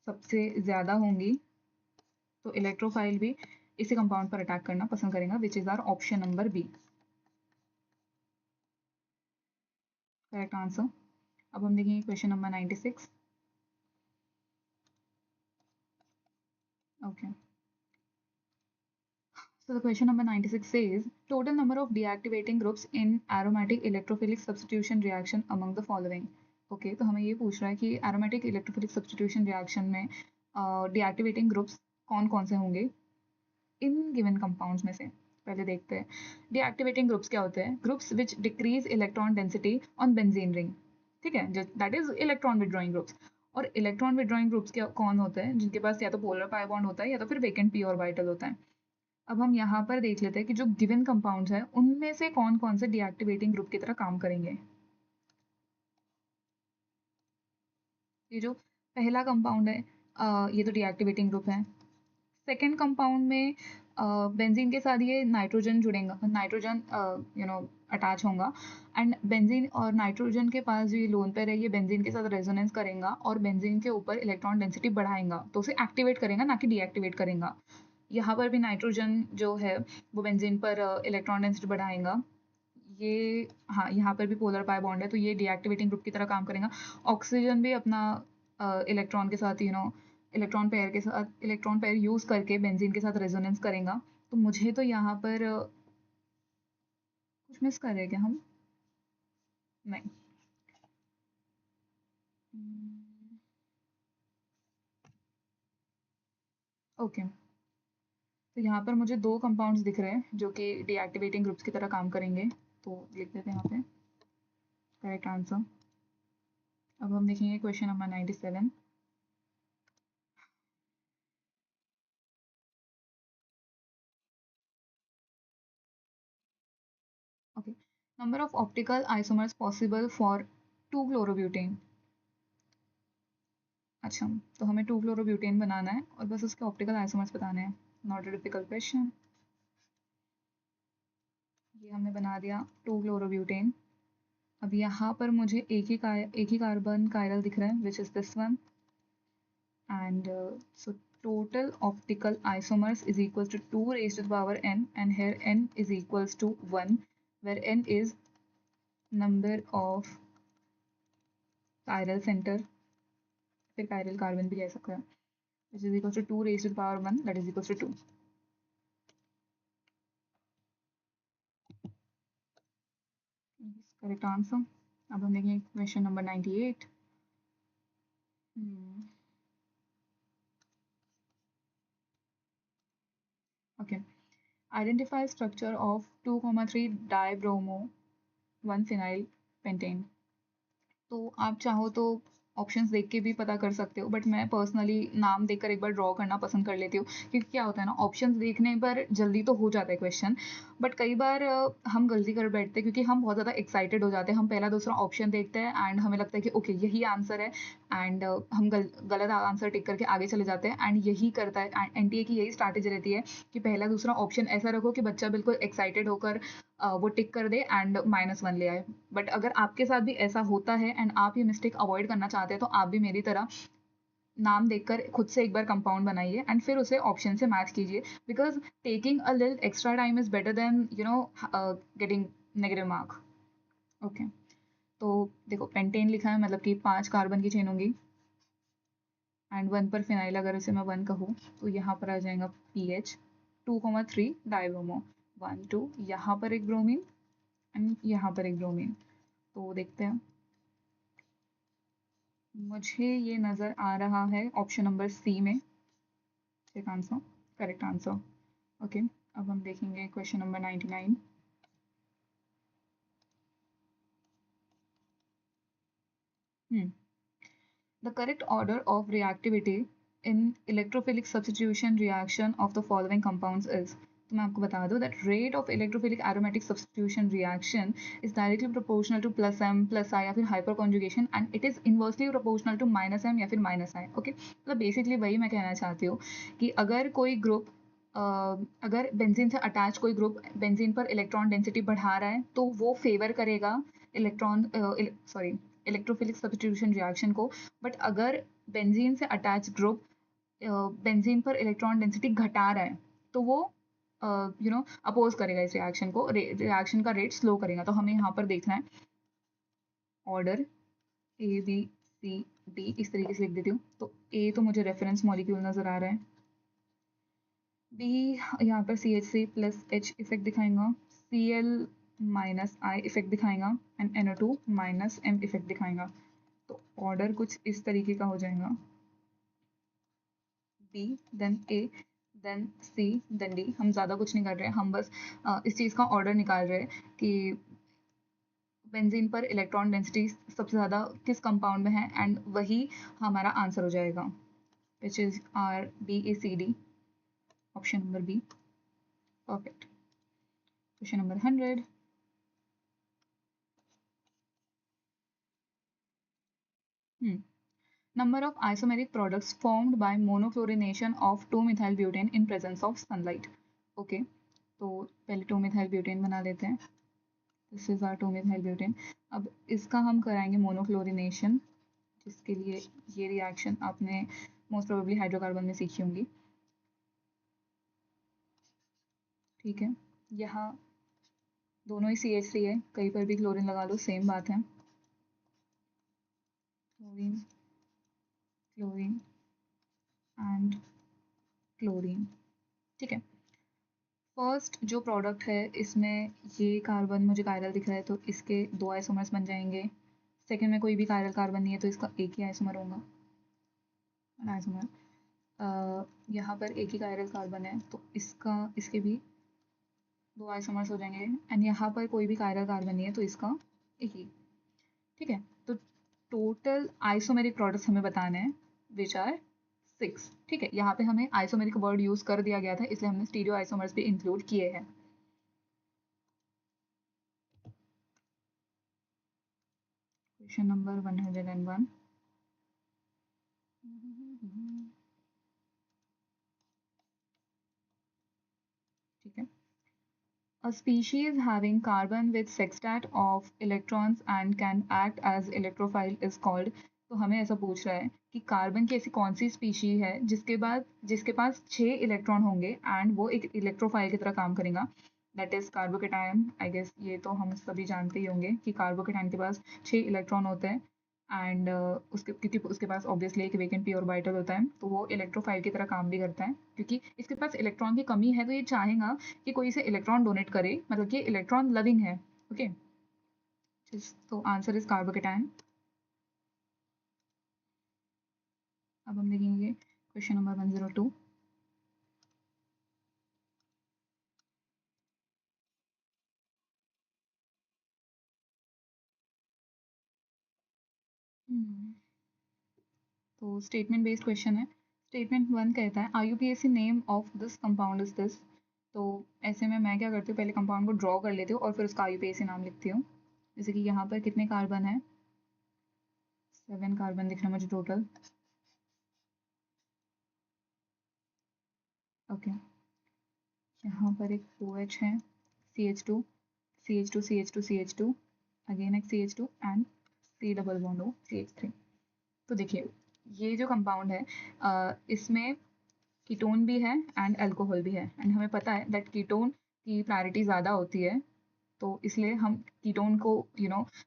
S1: सबसे ज़्यादा होंगी। तो इलेक्ट्रोफाइल भी इसी कंपाउंड पर अटैक करना पसंद करेगा, which is our option number B correct answer. अब हम देखेंगे question number 96। Okay, So the question number 96 says total number of deactivating groups in aromatic electrophilic substitution reaction among the following. Okay, तो हमें ये पूछ रहा है कि aromatic electrophilic substitution reaction में deactivating groups कौन कौन से होंगे इन गिवन कंपाउंड्स में से. पहले देखते हैं deactivating groups क्या होते हैं. Groups which decrease electron density on benzene ring. ठीक है, that is electron withdrawing groups. और इलेक्ट्रॉन विड्रॉइंग ग्रुप्स क्या कौन होते हैं जिनके पास या तो पोलर पाई बॉन्ड होता है या तो फिर वेकेंट पी ऑर्बिटल होता है. अब हम यहाँ पर देख लेते हैं कि जो गिवन कंपाउंड्स हैं उनमें से कौन कौन से डीएक्टिवेटिंग ग्रुप की तरह काम करेंगे. ये जो पहला कंपाउंड है ये तो डीएक्टिवेटिंग ग्रुप है. सेकेंड कंपाउंड में बेंजीन के साथ ये नाइट्रोजन जुड़ेगा, नाइट्रोजन अटैच होगा एंड बेंजीन और नाइट्रोजन के पास जो ये लोन पेयर है ये बेंजीन के साथ रेजोनेंस करेगा और बेंजीन के ऊपर इलेक्ट्रॉन डेंसिटी बढ़ाएगा, तो उसे एक्टिवेट करेगा ना कि डीएक्टिवेट करेगा. यहाँ पर भी नाइट्रोजन जो है वो बेंजीन पर इलेक्ट्रॉन डेंसिटी बढ़ाएगा. ये हाँ, यहाँ पर भी पोलर पाई बॉन्ड है तो ये डीएक्टिवेटिंग ग्रुप की तरह काम करेगा. ऑक्सीजन भी अपना इलेक्ट्रॉन के साथ इलेक्ट्रॉन पेयर यूज करके बेंजीन के साथ रेजोनेंस करेगा. तो मुझे तो यहाँ पर कुछ मिस कर रहे हैं क्या हम? नहीं. ओके, तो यहाँ पर मुझे दो कंपाउंड्स दिख रहे हैं जो कि डीएक्टिवेटिंग ग्रुप्स की तरह काम करेंगे, तो लिख देते हैं यहाँ पे करेक्ट आंसर. अब हम देखेंगे question number 97. Okay, number of optical isomers possible for 2-chlorobutane. अच्छा, तो हमें 2-chlorobutane बनाना है और बस उसके ऑप्टिकल आइसोमर्स बताने हैं. Not a difficult question. ये हमने बना दिया 2-chlorobutane. अब यहाँ पर मुझे एक ही कार्बन कायरल दिख रहा है which is this one and so total optical isomers is equals to 2 raised to the power n and here n is equals to 1 where n is number of chiral center, फिर chiral carbon भी कह सकते हैं, which is equals to 2 raised to the power 1 that is equals to 2. Correct answer. अब हम देखेंगे question number 98. Okay, identify structure of 2,3 dibromo 1 phenyl pentane. तो आप चाहो तो ऑप्शंस देख के भी पता कर सकते हो बट मैं पर्सनली नाम देखकर एक बार ड्रॉ करना पसंद कर लेती हूँ क्योंकि क्या होता है ना, ऑप्शंस देखने पर जल्दी तो हो जाता है क्वेश्चन बट कई बार हम गलती कर बैठते हैं क्योंकि हम बहुत ज़्यादा एक्साइटेड हो जाते हैं. हम पहला दूसरा ऑप्शन देखते हैं एंड हमें लगता है कि ओके यही आंसर है एंड हम गलत आंसर टिक करके आगे चले जाते हैं एंड यही करता है एनटीए की यही स्ट्रैटेजी रहती है कि पहला दूसरा ऑप्शन ऐसा रखो कि बच्चा बिल्कुल एक्साइटेड होकर वो टिक कर दे एंड -1 ले आए. बट अगर आपके साथ भी ऐसा होता है एंड आप ये मिस्टेक अवॉइड करना चाहते हैं तो आप भी मेरी तरह नाम देखकर खुद से एक बार कंपाउंड बनाइए एंड फिर उसे ऑप्शन से मैच कीजिए because taking a little extra time is better than getting negative mark. Okay, तो देखो पेंटेन लिखा है मतलब कि 5 कार्बन की चेन होंगी एंड 1 पर फिनाइल अगर उसे मैं 1 कहूँ तो यहाँ पर आ जाएगा पीएच 2,3 डाइब्रोमो 1 2, यहाँ पर एक ब्रोमीन एंड यहाँ पर एक ब्रोमीन. तो देखते हैं, मुझे ये नज़र आ रहा है ऑप्शन नंबर सी में ठीक आंसर, करेक्ट आंसर. ओके, अब हम देखेंगे question number 99. The correct order of reactivity in electrophilic substitution reaction of the following compounds is. तो मैं आपको बता दूं that rate of electrophilic aromatic substitution reaction is directly proportional to plus m plus i या फिर hyperconjugation and it is inversely proportional to minus m या फिर minus i. Okay, मतलब बेसिकली वही मैं कहना चाहती हूँ कि अगर कोई ग्रुप अगर बेंजीन से अटैच कोई ग्रुप बेंजीन पर इलेक्ट्रॉन डेंसिटी बढ़ा रहा है तो वो फेवर करेगा इलेक्ट्रोफिलिक सब्स्टिट्यूशन रिएक्शन को. बट अगर बेंजीन से अटैच ग्रुप बेंजीन पर इलेक्ट्रॉन डेंसिटी घटा रहा है तो वो अपोज करेगा इस रिएक्शन को, रिएक्शन का रेट स्लो करेगा. तो हमें यहाँ पर देखना है order A B C D इस तरीके से लिख देती हूँ. तो ए तो मुझे रेफरेंस मॉलिक्यूल नजर आ रहा है, बी यहाँ पर CH3 प्लस H इफेक्ट दिखाएगा, Cl माइनस I इफेक्ट दिखाएगा and NO2 minus M effect दिखाएगा। तो ऑर्डर कुछ इस तरीके का हो जाएगा, B then A then C then D। हम ज़्यादा कुछ नहीं कर रहे हैं, हम बस इस चीज़ का ऑर्डर निकाल रहे हैं कि बेंजीन पर इलेक्ट्रॉन डेंसिटी सबसे ज़्यादा किस कंपाउंड में है एंड वही हमारा आंसर हो जाएगा, which is our BACD, option number B. Perfect. Question number 100। Number of isomeric products formed by monochlorination of 2-methyl-butane in presence of sunlight. Okay, तो पहले 2-methyl-butane बना लेते हैं। This is our 2-methyl-butane। अब इसका हम कराएंगे मोनोक्लोरिनेशन, जिसके लिए ये रिएक्शन आपने मोस्ट प्रोबेबली हाइड्रोकार्बन में सीखी होंगी। ठीक है, यहाँ दोनों ही CH3 है, कहीं पर भी क्लोरीन लगा लो सेम बात है। Chlorine chlorine and chlorine. ठीक है, फर्स्ट जो प्रोडक्ट है इसमें ये कार्बन मुझे कायरल दिख रहा है, तो इसके 2 आइसोमर्स बन जाएंगे। सेकंड में कोई भी कायरल कार्बन नहीं है, तो इसका एक ही आइसोमर होगा, आइसोमर। यहाँ पर एक ही कायरल कार्बन है, तो इसके भी 2 आइसोमर्स हो जाएंगे एंड यहाँ पर कोई भी कायरल कार्बन नहीं है, तो इसका एक ही। ठीक है, तो टोटल आइसोमेरिक प्रोडक्ट्स हमें बताने हैं विच आर 6। ठीक है, यहाँ पे हमें आइसोमेरिक वर्ड यूज कर दिया गया था, इसलिए हमने स्टीरियो आइसोमर्स भी इंक्लूड किए हैं। Question number 101। ठीक है, a species having carbon with sextet of electrons and can act as electrophile is called। तो हमें ऐसा पूछ रहा है कि कार्बन की ऐसी कौन सी स्पीशी है जिसके पास 6 इलेक्ट्रॉन होंगे एंड वो एक इलेक्ट्रोफाइल की तरह काम करेगा। That is carbocation. I guess ये तो हम सभी जानते ही होंगे कि कार्बोकेटायन के पास 6 इलेक्ट्रॉन होते हैं एंड क्योंकि उसके पास ऑब्वियसली एक वेकेंट पी ऑर्बिटल होता है, तो वो इलेक्ट्रोफाइल की तरह काम भी करता है। क्योंकि इसके पास इलेक्ट्रॉन की कमी है, तो ये चाहेगा कि कोई इसे इलेक्ट्रॉन डोनेट करे, मतलब कि इलेक्ट्रॉन लविंग है। ओके, तो आंसर इज कार्बोकेटायन। अब हम देखेंगे क्वेश्चन नंबर 102। तो स्टेटमेंट बेस्ड क्वेश्चन है। स्टेटमेंट 1 कहता है IUPAC name of this compound is this. तो ऐसे में मैं क्या करती हूँ, पहले कंपाउंड को ड्रॉ कर लेती हूँ और फिर उसका IUPAC नाम लिखती हूँ। जैसे कि यहाँ पर कितने कार्बन है, 7 कार्बन दिख रहा है मुझे टोटल। ओके, यहाँ पर एक OH है, CH2 CH2 CH2 CH2 again एक CH2 and C double bond O CH3। तो देखिए ये जो कंपाउंड है इसमें कीटोन भी है एंड अल्कोहल भी है एंड हमें पता है दैट कीटोन की प्रायोरिटी ज़्यादा होती है, तो इसलिए हम कीटोन को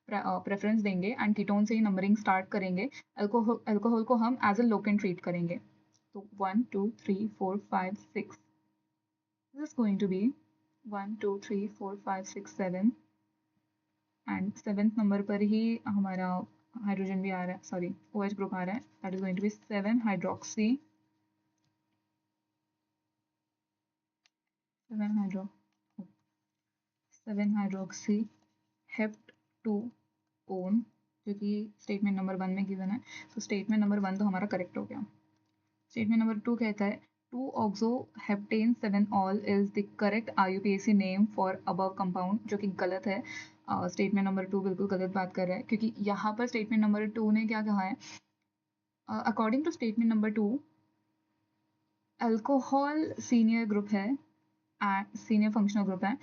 S1: प्रेफरेंस देंगे एंड कीटोन से ही नंबरिंग स्टार्ट करेंगे। अल्कोहल को हम एज अ लोकेंट ट्रीट करेंगे। तो 1 2 3 4 5 6, this is going to be 1 2 3 4 5 6 7 and 7th number पर ही हमारा हाइड्रोजन भी आ रहा है, सॉरी OH ग्रुप आ रहा है, that is going to be 7 hydroxy 7 hydro 7 hydroxy hept 2 one, जो कि स्टेटमेंट नंबर 1 में गिवन है। तो स्टेटमेंट नंबर 1 तो हमारा करेक्ट हो गया। स्टेटमेंट नंबर 2 कहता है 2 ऑक्सोहेप्टेन 7 all is the correct IUPAC name for above compound, जो कि गलत है। स्टेटमेंट नंबर 2 बिल्कुल गलत बात कर रहा है, क्योंकि यहाँ पर स्टेटमेंट नंबर 2 ने क्या कहा है, according to statement number 2 alcohol senior group है, सीनियर फंक्शनल ग्रुप है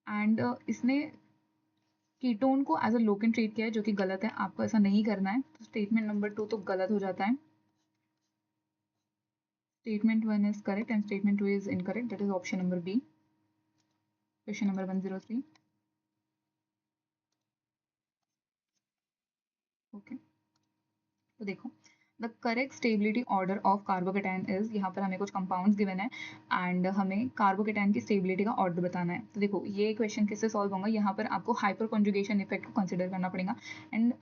S1: एंड इसने कीटोन को एज अ लोकेंट ट्रीट किया है, जो कि गलत है। आपको ऐसा नहीं करना है, तो स्टेटमेंट नंबर 2 तो गलत हो जाता है। Statement 1 is correct and statement 2 is incorrect, that is option number B। Question number 103। Okay, तो देखो the correct stability order of carbocation is, यहाँ पर हमें कुछ कंपाउंड्स गिवन है एंड हमें कार्बोकेटाइन की स्टेबिलिटी का ऑर्डर बताना है। तो देखो ये क्वेश्चन किससे सॉल्व होगा, यहाँ पर आपको हाइपर कॉन्जुगेशन इफेक्ट को कंसिडर करना पड़ेगा एंड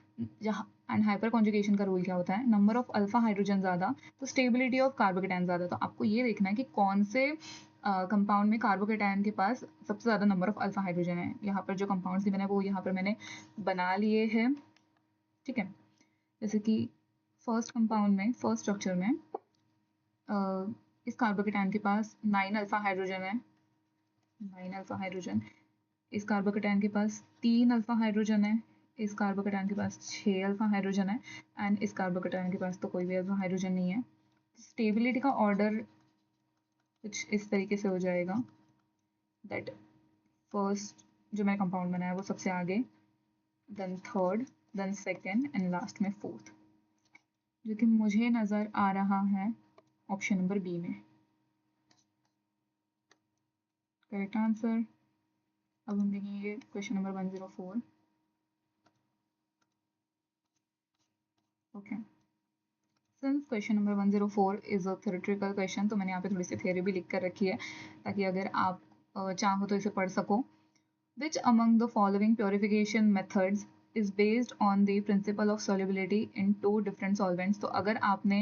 S1: हाइपर कॉन्जुगेशन का रूल क्या होता है, नंबर ऑफ अल्फा हाइड्रोजन ज़्यादा तो स्टेबिलिटी ऑफ कार्बोकेटाइन ज़्यादा। तो आपको ये देखना है कि कौन से कंपाउंड में कार्बोकेटाइन के पास सबसे ज़्यादा नंबर ऑफ अल्फा हाइड्रोजन है। यहाँ पर जो कंपाउंड्स गिवन है वो यहाँ पर मैंने बना लिए हैं, ठीक है। जैसे कि फर्स्ट कंपाउंड में, फर्स्ट स्ट्रक्चर में इस कार्बोकेटाइन के पास 9 अल्फा हाइड्रोजन है, 9 अल्फा हाइड्रोजन। इस कार्बोकेटाइन के पास 3 अल्फा हाइड्रोजन है, इस कार्बोकेटाइन के पास 6 अल्फा हाइड्रोजन है एंड इस कार्बोकेटाइन के पास तो कोई भी अल्फा हाइड्रोजन नहीं है। स्टेबिलिटी का ऑर्डर कुछ इस तरीके से हो जाएगा दैट फर्स्ट जो मैंने कंपाउंड बनाया वो सबसे आगे, then third, then second and last में फोर्थ, जो कि मुझे नज़र आ रहा है ऑप्शन नंबर बी में। Correct answer. अब हम देखेंगे question number 104। Okay, since question number 104 is a theoretical question, तो मैंने यहाँ पे थोड़ी सी थ्योरी भी लिख कर रखी है ताकि अगर आप चाहो तो इसे पढ़ सको। Which among the following purification methods is based on the principle of solubility in two different solvents? तो अगर आपने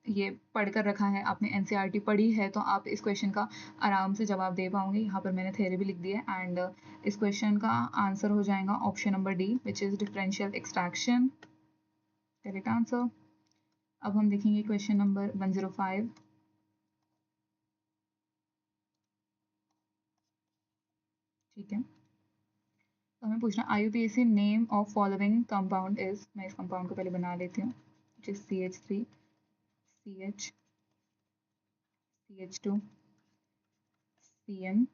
S1: ये पढ़ कर रखा है, आपने एनसीईआरटी पढ़ी है, तो आप इस क्वेश्चन का आराम से जवाब दे पाओगे। यहाँ पर मैंने थ्योरी भी लिख दी है एंड इस क्वेश्चन का आंसर हो जाएगा option number D which is differential extraction. Correct answer. अब हम देखेंगे क्वेश्चन नंबर 105। ठीक है, तो हमें पूछना IUPAC name of following compound is. मैं इस कंपाउंड को पहले बना लेती हूँ, जिस CH3 CH CH2 CN,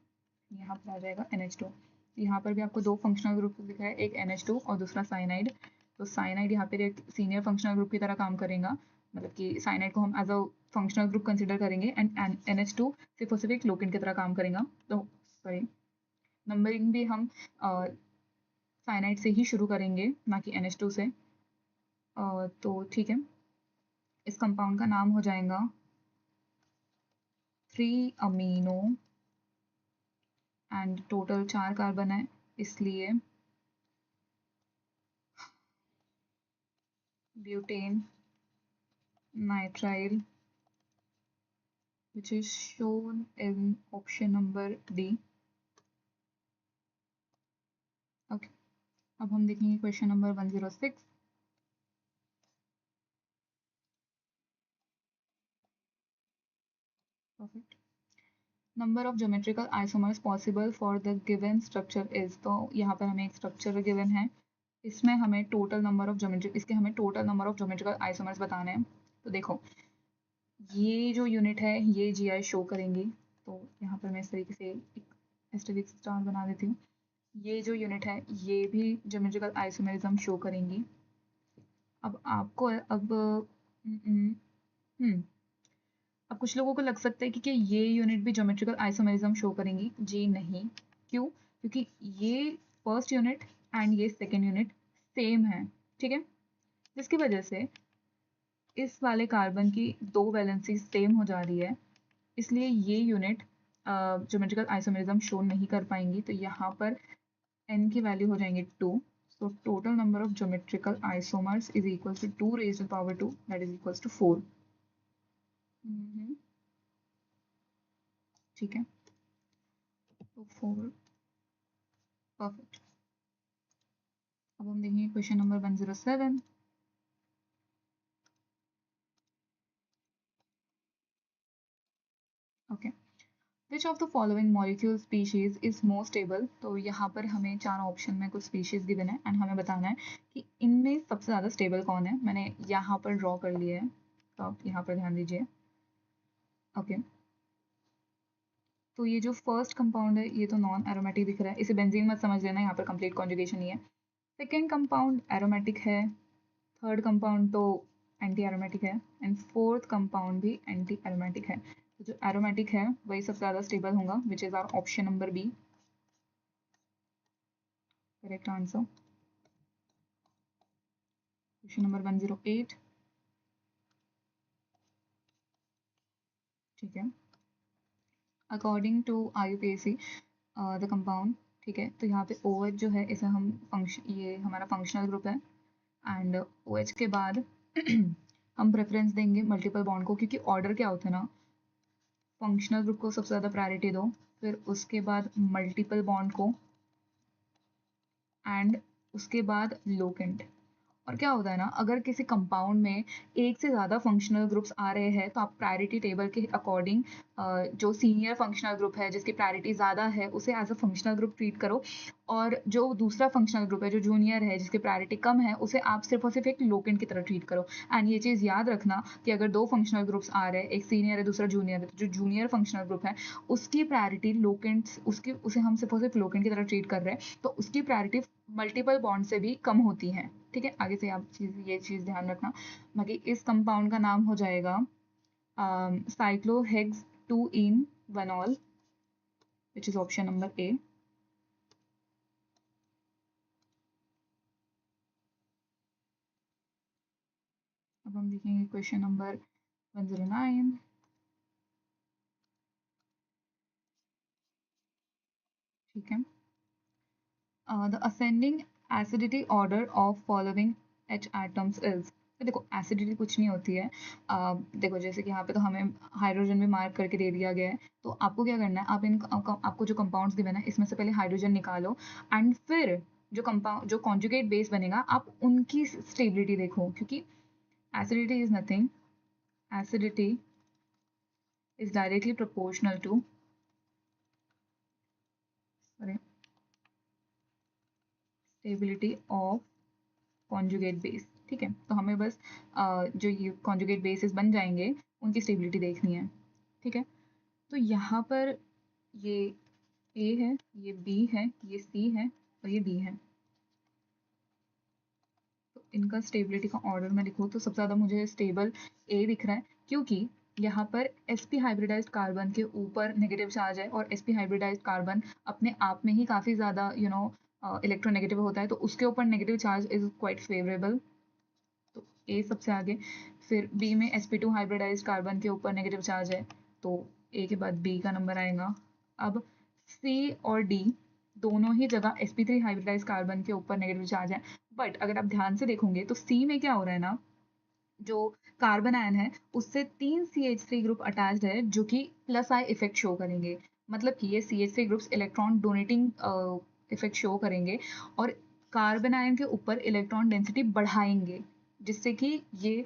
S1: यहाँ पर आ जाएगा NH2। यहाँ पर भी आपको दो फंक्शनल ग्रुप दिख रहा है, एक NH2 और दूसरा साइनाइड। तो साइनाइड यहाँ पर एक सीनियर फंक्शनल ग्रुप की तरह काम करेगा, मतलब कि साइनाइड को हम as a functional group consider करेंगे एंड NH2 सिर्फ और सिर्फ एक लोकेंट की तरह काम करेगा। तो सॉरी, नंबरिंग भी हम साइनाइड से ही शुरू करेंगे, ना कि NH2 से। तो ठीक है, इस कंपाउंड का नाम हो जाएगा 3 अमीनो एंड टोटल 4 कार्बन है, इसलिए butane nitrile which is shown in option number D. Okay, अब हम देखेंगे question number 106। Perfect. Number of geometrical isomers possible for the given structure is. तो यहाँ पर हमें एक स्ट्रक्चर गिवन है, इसमें हमें टोटल नंबर ऑफ ज्योमेट्रिक इसके हमें total number of geometrical isomers बताने हैं। तो देखो ये जो यूनिट है ये GI शो करेंगी, तो यहाँ पर मैं इस तरीके से एक एस्टेरिक स्टार बना देती हूँ। ये जो यूनिट है ये भी ज्योमेट्रिकल आइसोमेरिज्म शो करेंगी। अब आपको अब कुछ लोगों को लग सकता है कि क्या ये यूनिट भी ज्योमेट्रिकल आइसोमेरिज्म शो करेंगी। जी नहीं, क्यों? क्योंकि ये फर्स्ट यूनिट एंड ये सेकेंड यूनिट सेम है, ठीक है, जिसकी वजह से इस वाले कार्बन की दो वैलेंसी सेम हो जा रही है, इसलिए ये यूनिट ज्योमेट्रिकल आइसोमेरिज्म शो नहीं कर पाएंगी। तो यहाँ पर n की वैल्यू हो जाएंगे 2। So total number of geometrical isomers is equal to 2 raised to the power 2, that is equal to 4। ठीक है, तो 4। परफेक्ट। अब हम देखेंगे question number 107। Okay, which of the following molecule species is more stable. तो यहाँ पर हमें 4 ऑप्शन में कुछ स्पीशीज गिवन है एंड हमें बताना है कि इनमें सबसे ज़्यादा स्टेबल कौन है। मैंने यहाँ पर ड्रॉ कर लिया है, तो आप यहाँ पर ध्यान दीजिए। ओके, तो ये जो फर्स्ट कंपाउंड है ये तो नॉन एरोमेटिक दिख रहा है, इसे बेंजीन मत समझ लेना, यहाँ पर कंप्लीट कॉन्जुगेशन नहीं है। सेकेंड कंपाउंड एरोमेटिक है, थर्ड कंपाउंड तो एंटी एरोमेटिक है एंड फोर्थ कंपाउंड भी एंटी एरोमेटिक है। तो जो एरोमेटिक है वही सबसे ज़्यादा स्टेबल होगा, which is our option number B. Correct answer. Question number 108, ठीक है। According to IUPAC the compound, ठीक है, तो यहाँ पे OH जो है इसे हम फंक्शन, ये हमारा फंक्शनल ग्रुप है, एंड OH के बाद हम प्रेफरेंस देंगे मल्टीपल बॉन्ड को, क्योंकि ऑर्डर क्या होता है ना, फंक्शनल ग्रुप को सबसे ज़्यादा प्रायोरिटी दो, फिर उसके बाद मल्टीपल बॉन्ड को, एंड उसके बाद लोकेंट। और क्या होता है ना, अगर किसी कंपाउंड में एक से ज़्यादा फंक्शनल ग्रुप्स आ रहे हैं तो आप प्रायोरिटी टेबल के अकॉर्डिंग जो सीनियर फंक्शनल ग्रुप है जिसकी प्रायोरिटी ज़्यादा है उसे as a functional group treat करो, और जो दूसरा फंक्शनल ग्रुप है जो जूनियर है जिसकी प्रायोरिटी कम है उसे आप सिर्फ और सिर्फ एक लोकेंट की तरह ट्रीट करो। एंड ये चीज़ याद रखना कि अगर दो फंक्शनल ग्रुप्स आ रहे हैं, एक सीनियर है दूसरा जूनियर है, तो जो जूनियर फंक्शनल ग्रुप है उसकी प्रायोरिटी लोकेंट्स, उसकी उसे हम सिर्फ और सिर्फ लोकेंट की तरह ट्रीट कर रहे हैं, तो उसकी प्रायोरिटी मल्टीपल बॉन्ड से भी कम होती है, ठीक है। आगे से आप ये चीज़ ध्यान रखना। बाकी इस कंपाउंड का नाम हो जाएगा साइक्लोहेक्स 2 इन 1 all, which is option number A. अब हम देखेंगे क्वेश्चन नंबर 109, ठीक है। The ascending acidity order of following H atoms is. तो देखो एसिडिटी कुछ नहीं होती है, देखो जैसे कि यहाँ पे तो हमें हाइड्रोजन भी मार्क करके दे दिया गया है, तो आपको क्या करना है, आपको जो कंपाउंड्स गिवन है इसमें से पहले हाइड्रोजन निकालो, एंड फिर जो कॉन्जुगेट बेस बनेगा आप उनकी स्टेबिलिटी देखो, क्योंकि acidity is nothing, acidity is directly proportional to, sorry, stability of conjugate base, ठीक है। तो हमें बस जो ये कॉन्जुगेट बेसिस बन जाएंगे उनकी स्टेबिलिटी देखनी है, ठीक है। तो यहाँ पर ये ए है, ये बी है, ये सी है और ये डी है। तो इनका स्टेबिलिटी का ऑर्डर मैं लिखूँ तो सबसे ज़्यादा मुझे स्टेबल ए दिख रहा है, क्योंकि यहाँ पर sp हाइब्रिडाइज्ड कार्बन के ऊपर नेगेटिव चार्ज है, और sp हाइब्रिडाइज्ड कार्बन अपने आप में ही काफ़ी ज़्यादा इलेक्ट्रोनेगेटिव होता है, तो उसके ऊपर negative charge is quite favourable, तो ए सबसे आगे। फिर बी में sp2 हाइब्रिडाइज्ड कार्बन के ऊपर नेगेटिव चार्ज है, तो ए के बाद बी का नंबर आएगा। अब सी और डी दोनों ही जगह sp3 हाइब्रिडाइज्ड कार्बन के ऊपर नेगेटिव चार्ज है, बट अगर आप ध्यान से देखोगे तो सी में क्या हो रहा है ना, जो कार्बन आयन है उससे 3 CH3 ग्रुप अटैच्ड है जो कि प्लस आई इफेक्ट शो करेंगे, मतलब कि ये CH3 groups electron donating effect show करेंगे और कार्बन आयन के ऊपर इलेक्ट्रॉन डेंसिटी बढ़ाएंगे, जिससे कि ये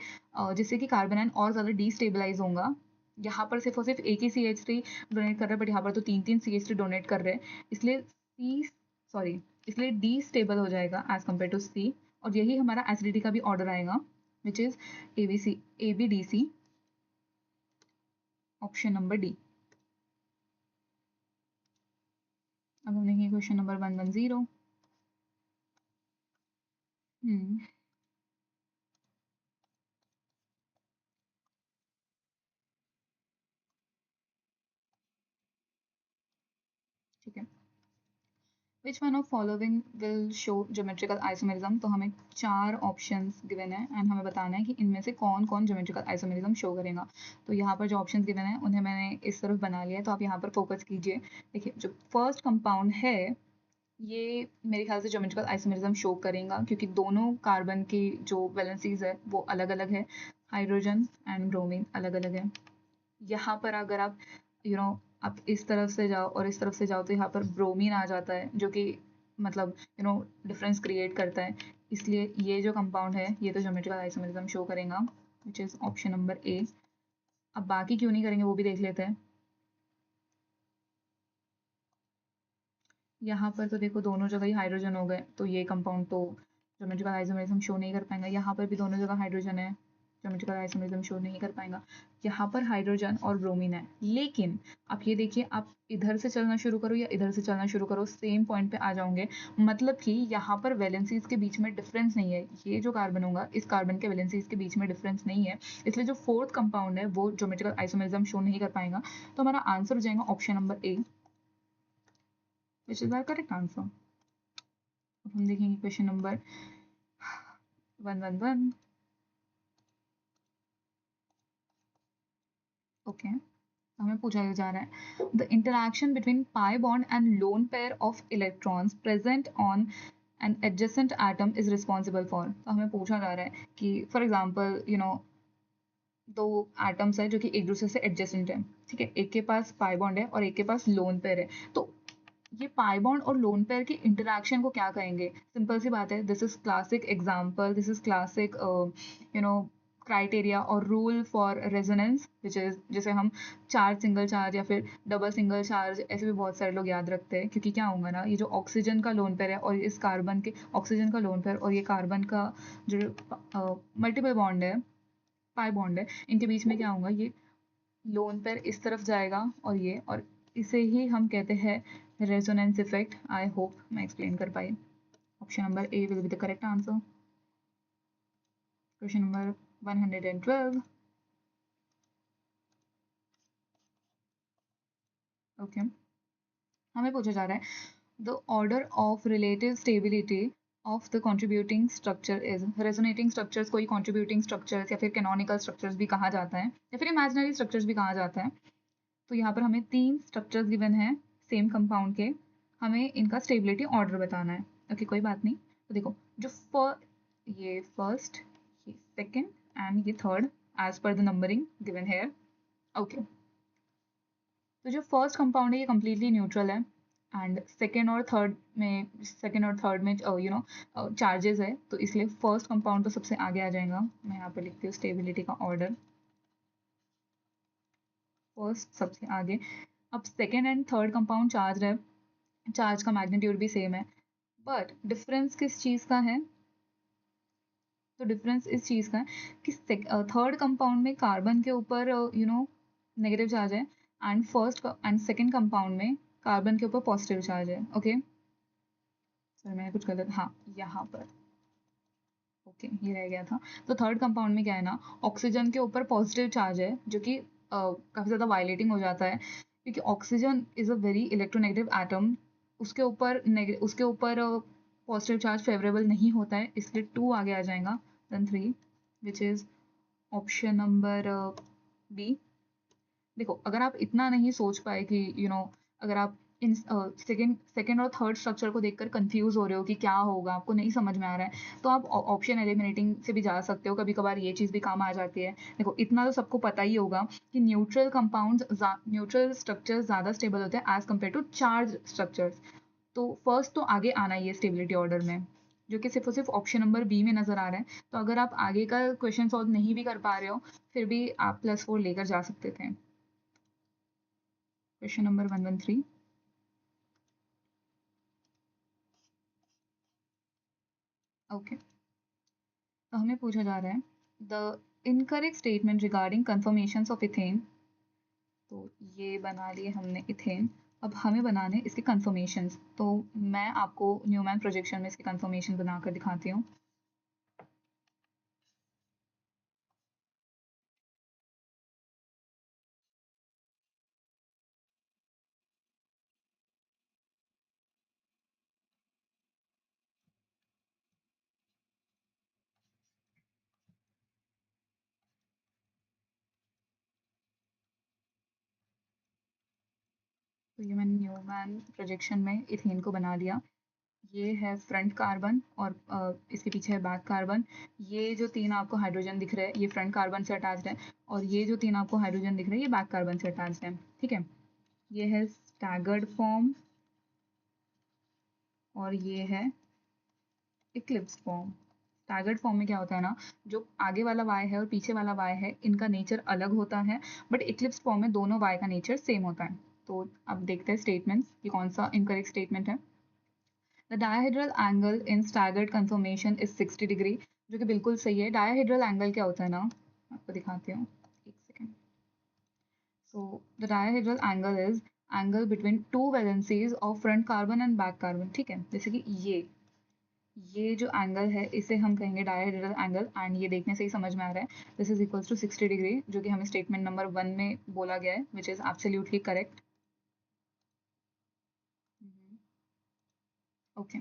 S1: जिससे कि कार्बन आयन और ज़्यादा डिस्टेबलाइज होगा। यहाँ पर सिर्फ और सिर्फ एक ही CH3 डोनेट कर रहा है, बट यहाँ पर तो 3 CH3 डोनेट कर रहे हैं, इसलिए सी, सॉरी, इसलिए डी स्टेबल हो जाएगा एज कम्पेयर टू सी, और यही हमारा एसिडिटी का भी ऑर्डर आएगा, which is ABC, ABDC, option number D. अब हम देखेंगे क्वेश्चन नंबर 110। हम्म, ठीक है। Which one of following will show geometrical isomerism, तो हमें 4 ऑप्शंस गिवन है एंड हमें बताना है कि इनमें से कौन कौन ज्योमेट्रिकल आइसोमेरिज्म शो करेगा। तो यहाँ पर जो ऑप्शंस गिवन है उन्हें मैंने इस तरफ बना लिया है, तो आप यहाँ पर फोकस कीजिए। देखिए जो फर्स्ट कंपाउंड है ये मेरे ख्याल से ज्योमेट्रिकल आइसोमेरिज्म शो करेगा, क्योंकि दोनों कार्बन की जो वैलेंसीज है वो अलग अलग है, हाइड्रोजन एंड ब्रोमीन अलग अलग है। यहाँ पर अगर आप आप इस तरफ से जाओ और इस तरफ से जाओ तो यहाँ पर ब्रोमीन आ जाता है, जो कि मतलब डिफरेंस क्रिएट करता है, इसलिए ये जो कंपाउंड है ये तो ज्योमेट्रिकल आइसोमेरिज्म शो करेगा, विच इज ऑप्शन नंबर ए। अब बाकी क्यों नहीं करेंगे वो भी देख लेते हैं। यहाँ पर तो देखो दोनों जगह ही हाइड्रोजन हो गए, तो ये कंपाउंड तो ज्योमेट्रिकल आइसोमेरिज्म शो नहीं कर पाएगा। यहाँ पर भी दोनों जगह हाइड्रोजन है, ज्योमेट्रिकल आइसोमेरिज्म शो नहीं कर पाएगा। यहाँ पर हाइड्रोजन और ब्रोमीन है, लेकिन आप ये देखिए, आप इधर से चलना शुरू करो या इधर से चलना शुरू करो सेम पॉइंट पे आ जाओगे, मतलब कि यहाँ पर वैलेंसीज के बीच में डिफरेंस नहीं है, ये जो कार्बन होगा इस कार्बन के वैलेंसीज के बीच में डिफरेंस नहीं है, इसलिए जो फोर्थ कंपाउंड है वो ज्योमेट्रिकल आइसोमेरिज्म शो नहीं कर पाएगा। तो हमारा आंसर हो जाएगा option number A, which is our correct answer. अब हम देखेंगे क्वेश्चन नंबर 111. ओके, हमें पूछा जा रहा है the interaction between pi bond and lone pair of electrons present on an adjacent atom is responsible for. तो हमें पूछा जा रहा है कि फॉर एग्जाम्पल दो एटम्स है जो कि एक दूसरे से एडजेसेंट है, ठीक है, एक के पास पाई बॉन्ड है और एक के पास लोन पेयर है। तो ये पाई बॉन्ड और लोन पेयर की इंटरेक्शन को क्या कहेंगे? सिंपल सी बात है, this is classic example, this is classic criteria और rule for resonance, which is जिसे हम चार्ज सिंगल चार्ज या फिर डबल सिंगल चार्ज ऐसे भी बहुत सारे लोग याद रखते हैं, क्योंकि क्या होगा ना, ये जो ऑक्सीजन का लोन पेयर है और इस कार्बन के ऑक्सीजन का लोन पेयर और ये कार्बन का जो मल्टीपल बॉन्ड है, पाई बॉन्ड है, इनके बीच में क्या होगा, ये लोन पेयर इस तरफ जाएगा और इसे ही हम कहते हैं रेजोनेंस इफेक्ट। आई होप मैं एक्सप्लेन कर पाई। Option number A will be the correct answer. Question number 112। Okay, हमें पूछा जा रहा है the order of relative stability of the contributing structure is. Resonating structures को ही कॉन्ट्रीब्यूटिंग स्ट्रक्चर्स या फिर कैनोनिकल स्ट्रक्चर्स भी कहा जाता है या फिर इमेजिनरी स्ट्रक्चर्स भी कहा जाता है। तो यहाँ पर हमें 3 स्ट्रक्चर्स गिवन हैं सेम कंपाउंड के, हमें इनका स्टेबिलिटी ऑर्डर बताना है। ओके, कोई बात नहीं। तो देखो, जो ये फर्स्ट, ये सेकंड एंड ये third as per the numbering given here. Okay, तो जो फर्स्ट कंपाउंड है ये कम्प्लीटली न्यूट्रल है एंड सेकेंड और थर्ड में चार्जेस है, तो इसलिए फर्स्ट कंपाउंड तो सबसे आगे आ जाएगा। मैं यहाँ पे लिखती हूँ स्टेबिलिटी का ऑर्डर, फर्स्ट सबसे आगे। अब second and third compound charge है, चार्ज का मैग्नीट्यूड भी सेम है, बट डिफरेंस किस चीज़ का है? तो डिफरेंस इस चीज़ का है कि थर्ड कंपाउंड में कार्बन के ऊपर नेगेटिव चार्ज है and first and second compound में कार्बन के ऊपर पॉजिटिव चार्ज है। ओके, सर मैंने कुछ गलत, हाँ यहाँ पर ओके ये रह गया था। तो थर्ड कंपाउंड में क्या है ना, ऑक्सीजन के ऊपर पॉजिटिव चार्ज है जो कि काफ़ी ज़्यादा वायलेटिंग हो जाता है, क्योंकि oxygen is a very electronegative atom. उसके ऊपर पॉजिटिव चार्ज फेवरेबल नहीं होता है, इसलिए 2 आगे आ जाएगा then 3, which is option number B. देखो, अगर आप इतना नहीं सोच पाए कि अगर आप इन सेकेंड और थर्ड स्ट्रक्चर को देखकर कंफ्यूज हो रहे हो कि क्या होगा, आपको नहीं समझ में आ रहा है, तो आप ऑप्शन एलिमिनेटिंग से भी जा सकते हो, कभी कभार ये चीज़ भी काम आ जाती है। देखो, इतना तो सबको पता ही होगा कि न्यूट्रल स्ट्रक्चर्स ज़्यादा स्टेबल होते हैं as compare to charge structures. तो फर्स्ट तो आगे आना ही है स्टेबिलिटी ऑर्डर में, जो कि सिर्फ और सिर्फ ऑप्शन नंबर बी में नज़र आ रहा है। तो अगर आप आगे का क्वेश्चन सॉल्व नहीं भी कर पा रहे हो, फिर भी आप +4 लेकर जा सकते थे। Question number 113। ओके, तो हमें पूछा जा रहा है the incorrect statement regarding conformations of ethane. तो ये बना लिए हमने इथेन, अब हमें बनाने इसके कन्फर्मेशंस। तो मैं आपको न्यूमैन प्रोजेक्शन में इसके कन्फर्मेशन बनाकर दिखाती हूँ। तो ये मैंने न्यूमैन प्रोजेक्शन में इथेन को बना लिया। ये है फ्रंट कार्बन और इसके पीछे है बैक कार्बन। ये जो 3 आपको हाइड्रोजन दिख रहे हैं ये फ्रंट कार्बन से अटैच्ड है, और ये जो 3 आपको हाइड्रोजन दिख रहे हैं ये बैक कार्बन से अटैच्ड है, ठीक है। ये है स्टैगर्ड फॉर्म और ये है इक्लिप्स फॉर्म। स्टैगर्ड फॉर्म में क्या होता है ना, जो आगे वाला y है और पीछे वाला y है, इनका नेचर अलग होता है, बट इक्लिप्स फॉर्म में दोनों y का नेचर सेम होता है। तो अब देखते हैं स्टेटमेंट्स कि कौन सा इनकरेक्ट स्टेटमेंट है। The dihedral angle in staggered conformation is 60 degree, जो कि बिल्कुल सही है। डायहेड्रल एंगल क्या होता है ना, आपको दिखाती हूँ, एक second. So the dihedral angle is angle between two valencies of front carbon and back carbon, ठीक है। जैसे कि ये जो एंगल है इसे हम कहेंगे डायहेड्रल एंगल, एंड ये देखने से ही समझ में आ रहा है this is equals to 60 degree, जो कि हमें स्टेटमेंट नंबर 1 में बोला गया है, which is absolutely correct. Okay,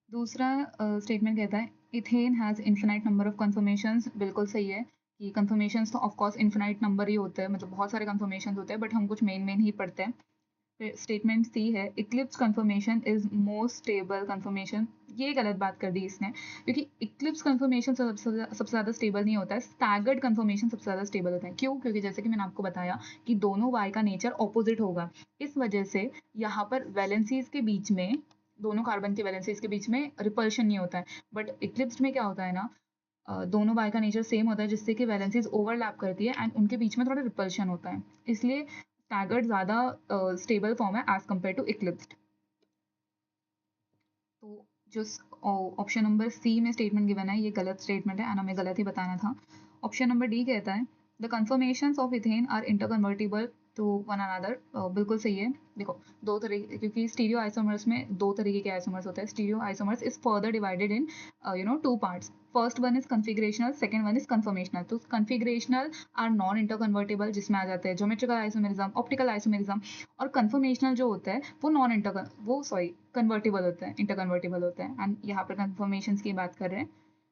S1: दूसरा स्टेटमेंट कहता है ethane has infinite number of conformations, बिल्कुल सही है कि कन्फर्मेशंस तो ऑफकोर्स इन्फिनाइट नंबर ही होते हैं, मतलब बहुत सारे कन्फर्मेशंस होते हैं, बट हम कुछ मेन ही पढ़ते हैं। फिर स्टेटमेंट सी है, eclipse conformation is most stable conformation. ये गलत बात कर दी इसने, क्योंकि इक्लिप्स कन्फर्मेशन सबसे ज़्यादा स्टेबल नहीं होता है, स्टैगर्ड कन्फर्मेशन सबसे ज़्यादा स्टेबल होता है। क्यों? क्योंकि जैसे कि मैंने आपको बताया कि दोनों वाई का नेचर ऑपोजिट होगा, इस वजह से यहाँ पर वैलेंसीज के बीच में, दोनों कार्बन के वैलेंसीज के बीच में रिपल्शन नहीं होता है। बट इक्लिप्स में क्या होता है ना, दोनों वाई का नेचर सेम होता है, जिससे कि वैलेंसीज ओवरलैप करती है एंड उनके बीच में थोड़ा रिपल्शन होता है, इसलिए स्टैगर्ड ज़्यादा स्टेबल फॉर्म है एज कम्पेयर टू इक्लिप्स्ड। तो जो ऑप्शन नंबर सी में स्टेटमेंट गिवन है, ये गलत स्टेटमेंट है एंड हमें गलत ही बताना था। ऑप्शन नंबर डी कहता है the conformations of ethane are interconvertible to one another. बिल्कुल सही है। देखो, दो तरीके, क्योंकि स्टीरियो आइसोमर्स में दो तरीके के आइसोमर्स होते हैं। Stereo isomers is further divided in two parts. First one is configurational, second one is conformational. तो कन्फिग्रेशनल आर नॉन इंटरकन्वर्टेबल, जिसमें आ जाते हैं ज्योमेट्रिकल आइसोमेरिज्म, ऑप्टिकल आइसोमेरिज्म, और कन्फर्मेशनल जो होता है वो नॉन इंटर वो सॉरी कन्वर्टेबल होता है, इंटर कन्वर्टेबल होता है। एंड यहाँ पर कन्फर्मेशन की बात कर रहे हैं,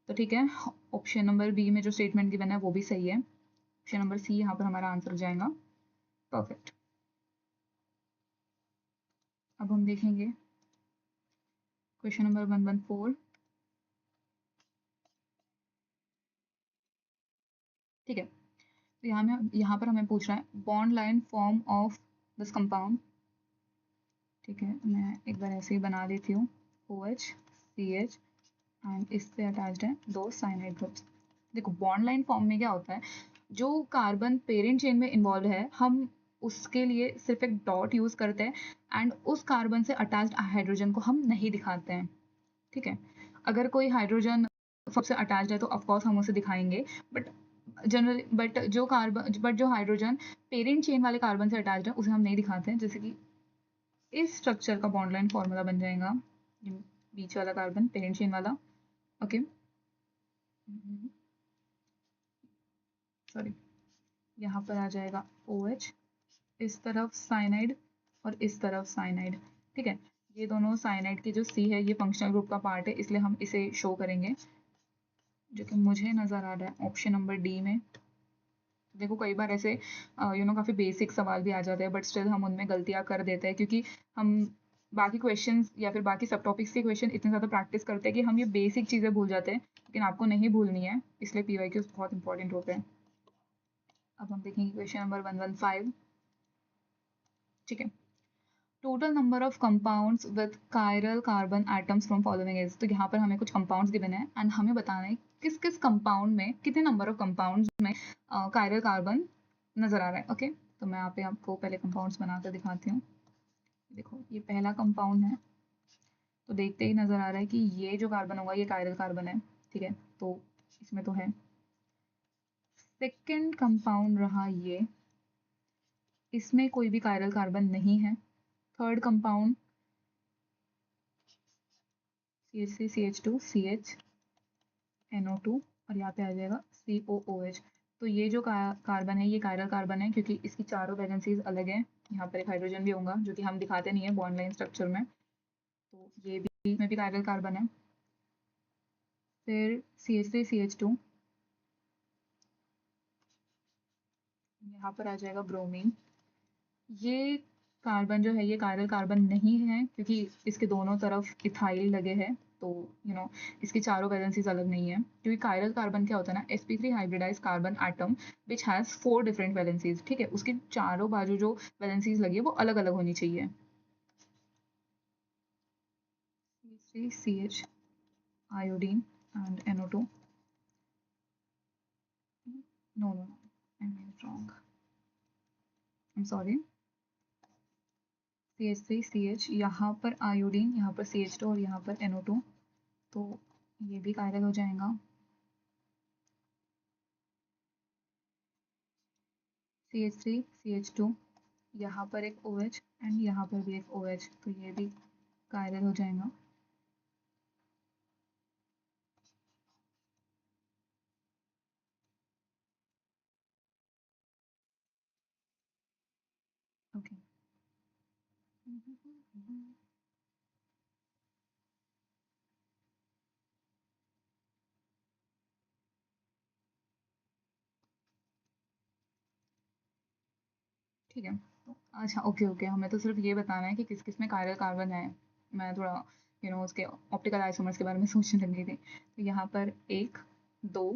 S1: तो ठीक है, ऑप्शन नंबर बी में जो स्टेटमेंट गिवन है वो भी सही है। ऑप्शन नंबर सी यहाँ पर हमारा आंसर हो जाएगा। परफेक्ट। अब हम देखेंगे क्वेश्चन नंबर 114। ठीक है, तो यहाँ पर हमें पूछ रहा है bond line form of this compound. ठीक है, मैं एक बार ऐसे ही बना देती हूँ। OH CH एंड इससे अटैच्ड है दो साइनाइड ग्रुप्स। देखो, बॉन्ड लाइन फॉर्म में क्या होता है, जो कार्बन पेरेंट चेन में इन्वॉल्व है, हम उसके लिए सिर्फ एक डॉट यूज करते हैं एंड उस कार्बन से अटैच्ड हाइड्रोजन को हम नहीं दिखाते हैं। ठीक है, अगर कोई हाइड्रोजन सबसे अटैच्ड है तो ऑफकोर्स हम उसे दिखाएंगे, बट जो हाइड्रोजन पेरेंट चेन वाले कार्बन से अटैच्ड है उसे हम नहीं दिखाते हैं। जैसे कि इस स्ट्रक्चर का बॉन्ड लाइन फॉर्मूला बन जाएगा, बीच वाला कार्बन पेरेंट चेन वाला, ओके, सॉरी, यहाँ पर आ जाएगा OH, इस तरफ साइनाइड और इस तरफ साइनाइड। ठीक है, ये दोनों साइनाइड की जो C है ये फंक्शनल ग्रुप का पार्ट है, इसलिए हम इसे शो करेंगे, जो कि मुझे नज़र आ रहा है ऑप्शन नंबर डी में। देखो, कई बार ऐसे काफ़ी बेसिक सवाल भी आ जाते हैं, बट स्टिल हम उनमें गलतियाँ कर देते हैं, क्योंकि हम बाकी क्वेश्चंस या फिर बाकी सब टॉपिक्स के क्वेश्चन इतने ज़्यादा प्रैक्टिस करते हैं कि हम ये बेसिक चीज़ें भूल जाते हैं, लेकिन आपको नहीं भूलनी है, इसलिए PYQs बहुत इंपॉर्टेंट होते हैं। अब हम देखेंगे क्वेश्चन नंबर 115। ठीक है, total number of compounds with chiral carbon atoms from following is. तो यहाँ पर हमें कुछ कंपाउंड्स गिवन है एंड हमें बताना है किस किस कंपाउंड में, कितने नंबर ऑफ कंपाउंड्स में कायरल कार्बन नजर आ रहा है। ओके, तो मैं यहाँ पे आपको पहले कंपाउंड्स बनाकर दिखाती हूँ। देखो, ये पहला कंपाउंड है, तो देखते ही नजर आ रहा है कि ये जो कार्बन होगा ये कायरल कार्बन है। ठीक है, तो इसमें तो है। सेकेंड कंपाउंड रहा ये, इसमें कोई भी कायरल कार्बन नहीं है। Third compound CH3 CH2 CH NO2 और यहाँ पे आ जाएगा COOH। तो ये जो कार्बन है ये कायरल कार्बन है, क्योंकि इसकी चारों वैलेंसीज अलग हैं। यहाँ पर एक हाइड्रोजन भी होगा जो कि हम दिखाते नहीं है बॉन्ड लाइन स्ट्रक्चर में, तो ये भी इसमें भी कायरल कार्बन है। फिर CH3 CH2, यहाँ पर आ जाएगा ब्रोमीन। ये कार्बन जो है ये कायरल कार्बन नहीं है, क्योंकि इसके दोनों तरफ इथाइल लगे हैं, तो इसकी चारों वैलेंसीज अलग नहीं है। क्योंकि कायरल कार्बन क्या होता है ना, sp3 hybridize carbon atom which has 4 different valencies. ठीक है, उसके चारों बाजू जो वैलेंसीज लगी है वो अलग अलग होनी चाहिए। CH iodine and NO2, no, I mean wrong, I'm sorry, CH3 CH, यहाँ पर आयोडीन, यहाँ पर CH2 और यहाँ पर NO2, तो ये भी कायरल हो जाएगा। CH3 CH2, यहाँ पर एक OH एंड यहाँ पर भी एक OH, तो ये भी कायरल हो जाएगा। ओके, ठीक है। तो अच्छा, ओके ओके, हमें तो सिर्फ ये बताना है कि किस किस में कायरल कार्बन है। मैं थोड़ा उसके ऑप्टिकल आइसोमर्स के बारे में सोचने लगी थी। तो यहाँ पर 1, 2,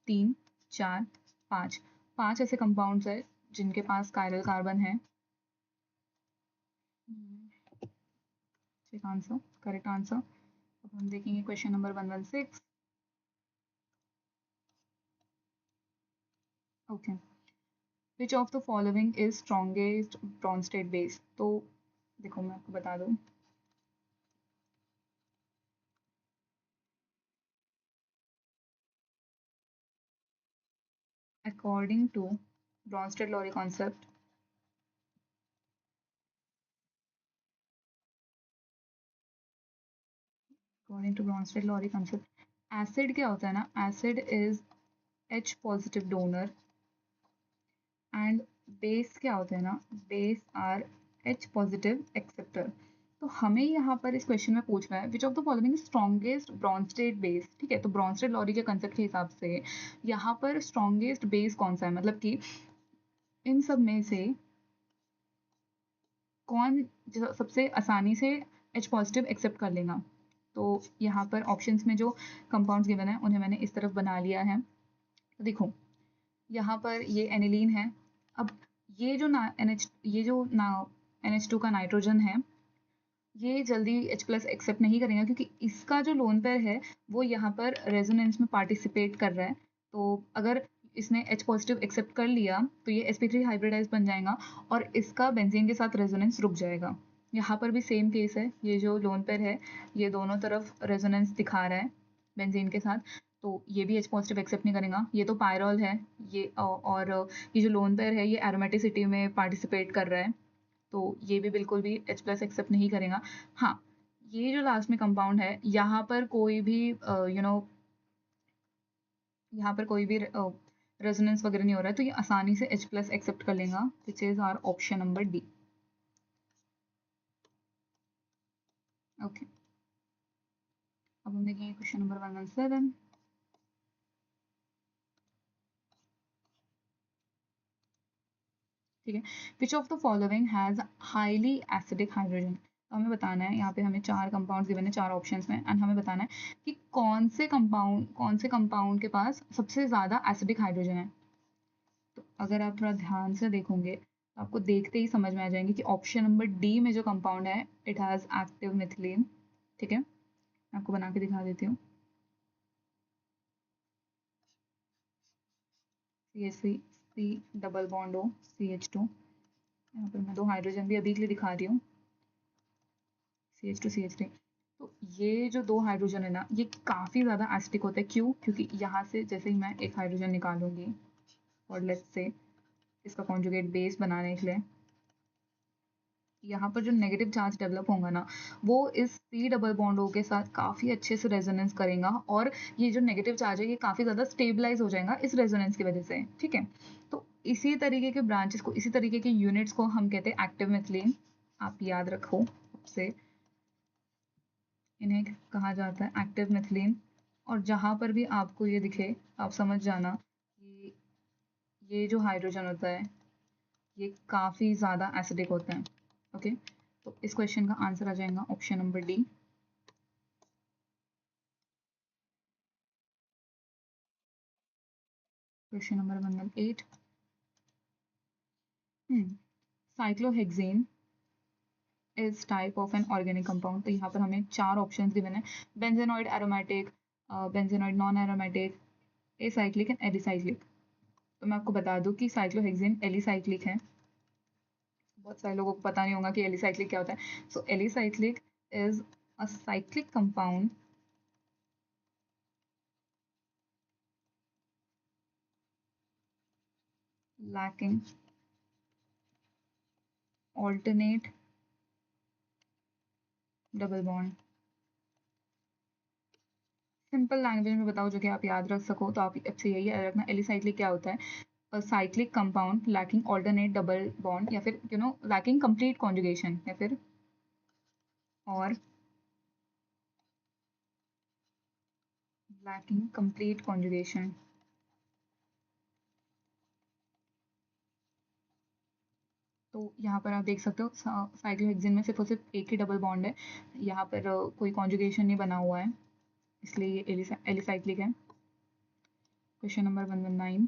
S1: 3, 4, 5, 5 ऐसे कंपाउंड्स है जिनके पास कायरल कार्बन है। ठीक आंसर, करेक्ट आंसर। अब हम देखेंगे question number 116। Okay, which of the following is strongest Brønsted base. तो देखो मैं आपको बता दूँ, according to Bronsted-Lowry concept, according to Bronsted-Lowry concept, acid क्या होता है ना, acid is H positive donor and base क्या होते हैं ना, base are H positive acceptor। तो हमें यहाँ पर इस क्वेश्चन में पूछना है which of the following strongest Brønsted base. ठीक है, तो ब्रॉन्स्टेड लॉरी के कंसेप्ट के हिसाब से यहाँ पर स्ट्रॉन्गेस्ट बेस कौन सा है, मतलब कि इन सब में से कौन सबसे आसानी से H पॉजिटिव एक्सेप्ट कर लेगा। तो यहाँ पर ऑप्शंस में जो कंपाउंड्स गिवन है उन्हें मैंने इस तरफ बना लिया है। तो देखो यहाँ पर ये एनिलीन है। अब ये जो ना NH2 का नाइट्रोजन है, ये जल्दी H प्लस एक्सेप्ट नहीं करेगा क्योंकि इसका जो लोन पेयर है वो यहाँ पर रेजोनेंस में पार्टिसिपेट कर रहा है। तो अगर इसने H पॉजिटिव एक्सेप्ट कर लिया तो ये sp3 हाइब्रिडाइज बन जाएगा और इसका बेंजीन के साथ रेजोनेंस रुक जाएगा। यहाँ पर भी सेम केस है, ये जो लोन पेयर है ये दोनों तरफ रेजोनेंस दिखा रहा है बेंजीन के साथ, तो ये भी H पॉजिटिव एक्सेप्ट नहीं करेगा। ये तो पायरॉल है, ये और ये जो लोन पेयर है ये एरोमेटिसिटी में पार्टिसिपेट कर रहा है, तो ये भी बिल्कुल भी H प्लस एक्सेप्ट नहीं करेगा। हाँ, ये जो लास्ट में कंपाउंड है यहाँ पर कोई भी यहाँ पर कोई भी रेजोनेंस वगैरह नहीं हो रहा है, तो ये आसानी से H प्लस एक्सेप्ट कर लेगा, which is our option number D. Okay, अब हम देखेंगे क्वेश्चन नंबर 117। ठीक है, which of the following has highly acidic hydrogen. तो हमें बताना है, यहाँ पे हमें 4 कंपाउंड्स गिवन है 4 ऑप्शंस में, एंड हमें बताना है कि कौन से कंपाउंड के पास सबसे ज़्यादा एसिडिक हाइड्रोजन है। तो अगर आप थोड़ा ध्यान से देखोगे तो आपको देखते ही समझ में आ जाएंगे कि ऑप्शन नंबर डी में जो कंपाउंड है इट हैज़ एक्टिव मिथिलीन। ठीक है, मैं आपको बना के दिखा देती हूँ। CH3 C double bond O CH2, यहाँ पर मैं 2 हाइड्रोजन भी अभी के लिए दिखा रही हूँ, CH2 CH3। तो ये जो 2 हाइड्रोजन है ना ये काफ़ी ज़्यादा एसिडिक होता है। क्यों? क्योंकि यहाँ से जैसे ही मैं एक हाइड्रोजन निकालूंगी और लेट्स से इसका कॉन्जुगेट बेस बनाने के लिए, यहाँ पर जो नेगेटिव चार्ज डेवलप होगा ना वो इस C डबल बॉन्ड O के साथ काफ़ी अच्छे से रेजोनेंस करेगा और ये जो नेगेटिव चार्ज है ये काफ़ी ज़्यादा स्टेबलाइज हो जाएगा इस रेजोनेंस की वजह से। ठीक है, तो इसी तरीके के ब्रांचेस को, इसी तरीके के यूनिट्स को हम कहते हैं एक्टिव मिथिलीन। आप याद रखो से इन्हें कहा जाता है एक्टिव मिथिलीन। और जहाँ पर भी आपको ये दिखे आप समझ जाना कि ये जो हाइड्रोजन होता है ये काफ़ी ज़्यादा एसिडिक होता है। ओके, तो इस क्वेश्चन का आंसर आ जाएगा option number D. Question number 118। Cyclohexane is type of an organic compound. तो यहाँ पर हमें 4 ऑप्शंस गिवन है, benzenoid aromatic, benzenoid non aromatic, acyclic and alicyclic. तो मैं आपको बता दूं कि साइक्लोहेक्सेन एलिसाइक्लिक है। बहुत सारे लोगों को पता नहीं होगा कि एलिसाइक्लिक क्या होता है। So alicyclic is a cyclic compound lacking alternate double bond. Simple language में बताओ जो कि आप याद रख सको, तो आप अच्छे यही याद रखना एलिसाइक्लिक क्या होता है, cyclic compound lacking alternate double bond या फिर लैकिंग कंप्लीट कॉन्जुगेशन या फिर और lacking complete conjugation। तो यहाँ पर आप देख सकते हो साइक्लोहेक्सेन में सिर्फ और सिर्फ एक ही डबल बॉन्ड है, यहाँ पर कोई कॉन्जुगेशन नहीं बना हुआ है, इसलिए ये एलिसाइक्लिक है। Question number 119।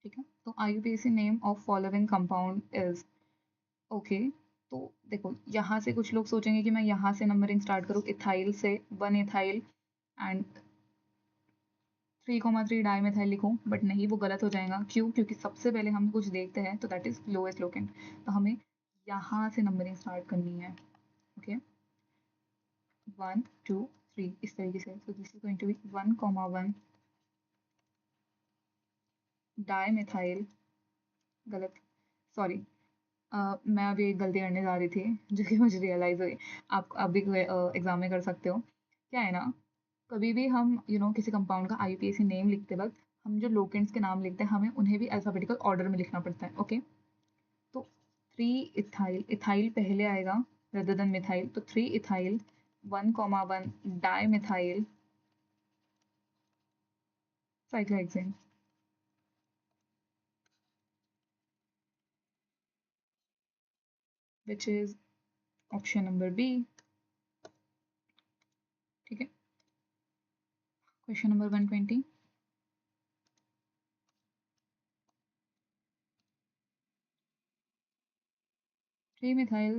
S1: ठीक है, तो IUPAC name of following compound is, okay. तो देखो यहाँ से कुछ लोग सोचेंगे कि मैं यहाँ से नंबरिंग स्टार्ट करूँ इथाइल से, 1 इथाइल एंड 3,3 डाई मिथाइल लिखूँ, बट नहीं, वो गलत हो जाएगा। क्यों? क्योंकि सबसे पहले हम कुछ देखते हैं तो दैट इज लोएस्ट लोकेंट, तो हमें यहाँ से नंबरिंग स्टार्ट करनी है। ओके, 1 2 3 इस तरीके से। So this is going to be 1,1 di methyl, गलत, सॉरी, मैं अभी एक गलती करने जा रही थी जो कि मुझे रियलाइज़ हुई। आप भी एग्जाम में कर सकते हो। क्या है ना, कभी भी हम किसी कंपाउंड का IUPAC नेम लिखते वक्त हम जो लोकेंट्स के नाम लिखते हैं हमें उन्हें भी अल्फाबेटिकल ऑर्डर में लिखना पड़ता है। ओके, तो 3 इथाइल, इथाइल पहले आएगा रेदर देन मिथाइल, तो 3 ethyl 1,1 di methyl cyclohexane, which is option number B। ठीक है, question number 120। 3-methyl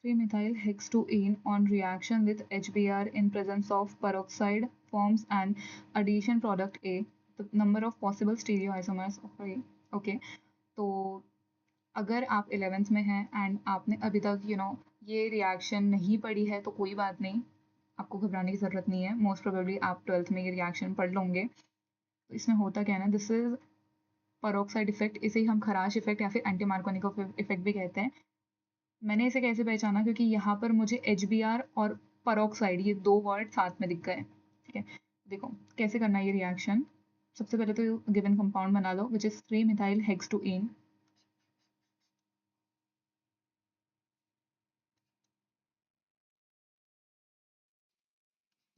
S1: 3-methyl hextuene on reaction with HBr in presence of peroxide forms an addition product A. The number of possible stereoisomers of A. Okay, तो अगर आप 11th में हैं and आपने अभी तक ये रिएक्शन नहीं पढ़ी है तो कोई बात नहीं, आपको घबराने की ज़रूरत नहीं है। मोस्ट प्रोबेबली आप 12th में ये रिएक्शन पढ़ लोगे। तो इसमें होता क्या है ना, दिस इज परोक्साइड इफेक्ट, इसे ही हम खराश इफेक्ट या फिर एंटी मार्कोनिकोव इफेक्ट भी कहते हैं। मैंने इसे कैसे पहचाना, क्योंकि यहाँ पर मुझे HBr और परोक्साइड ये दो वर्ड साथ में दिख गए। ठीक है, देखो कैसे करना है ये रिएक्शन। सबसे पहले तो गिवन कंपाउंड बना लो which is 3-methyl hextuene।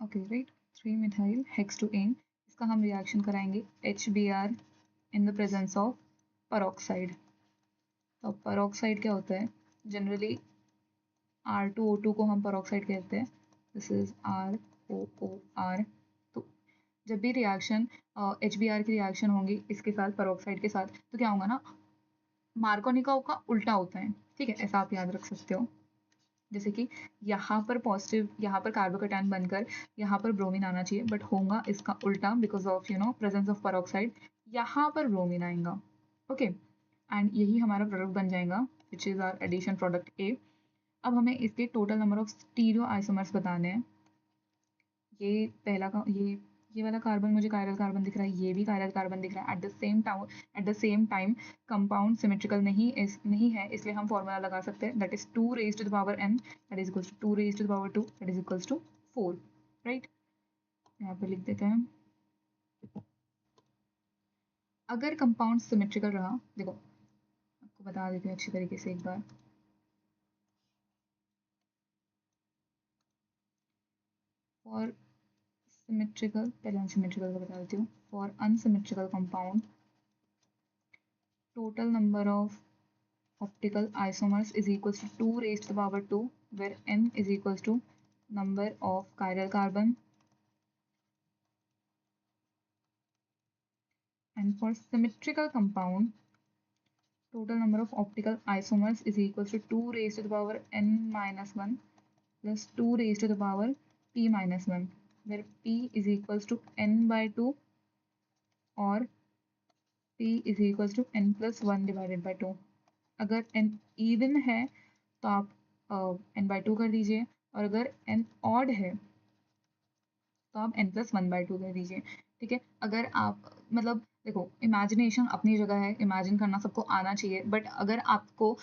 S1: Okay right, 3-methyl hextuene, इसका हम रिएक्शन कराएंगे HBr in the presence of peroxide. तो परोक्साइड क्या होता है, जनरली R2O2 को हम परोक्साइड कहते हैं। This is ROOR। तो जब भी रिएक्शन HBr की रिएक्शन होंगी इसके साथ परोक्साइड के साथ, तो क्या होगा ना, मार्कोनिकोव का उल्टा होता है। ठीक है, ऐसा आप याद रख सकते हो। जैसे कि यहाँ पर पॉजिटिव, यहाँ पर कार्बोकेटायन बनकर यहाँ पर ब्रोमीन आना चाहिए, बट होगा इसका उल्टा because of presence of peroxide, यहाँ पर ब्रोमीन आएगा। ओके, एंड यही हमारा प्रोडक्ट बन जाएगा which is our addition product A. अब हमें इसके total number of stereo isomers बताने हैं। ये पहला का ये वाला कार्बन मुझे कायरल कार्बन दिख रहा है, ये भी कायरल कार्बन दिख रहा है। At the same time compound symmetrical नहीं है, इसलिए हम फॉर्मूला लगा सकते हैं that is 2 raise to the power n, that is equals to 2 raise to the power 2, that is equals to 4। Right, यहाँ पे लिख देते हैं। अगर कंपाउंड सिमेट्रिकल रहा, देखो आपको बता देते हैं अच्छी तरीके से एक बार। फॉर सिमेट्रिकल, पहले अनसिमेट्रिकल का बता देती हूँ। For unsymmetrical compound, total number of optical isomers is equals to 2 raised to the power 2, where n is equals to number of chiral carbon, and for symmetrical compound total number of optical isomers is equals to 2 raised to the power n minus 1 plus 2 raised to the power p minus 1, where p is equals to n by 2 or p is equals to n plus 1 divided by 2। अगर n even है तो आप n/2 कर दीजिए, और अगर n odd है तो आप n+1/2 कर दीजिए। ठीक है, अगर आप मतलब देखो, इमेजिनेशन अपनी जगह है, इमेजिन करना सबको आना चाहिए, बट अगर आपको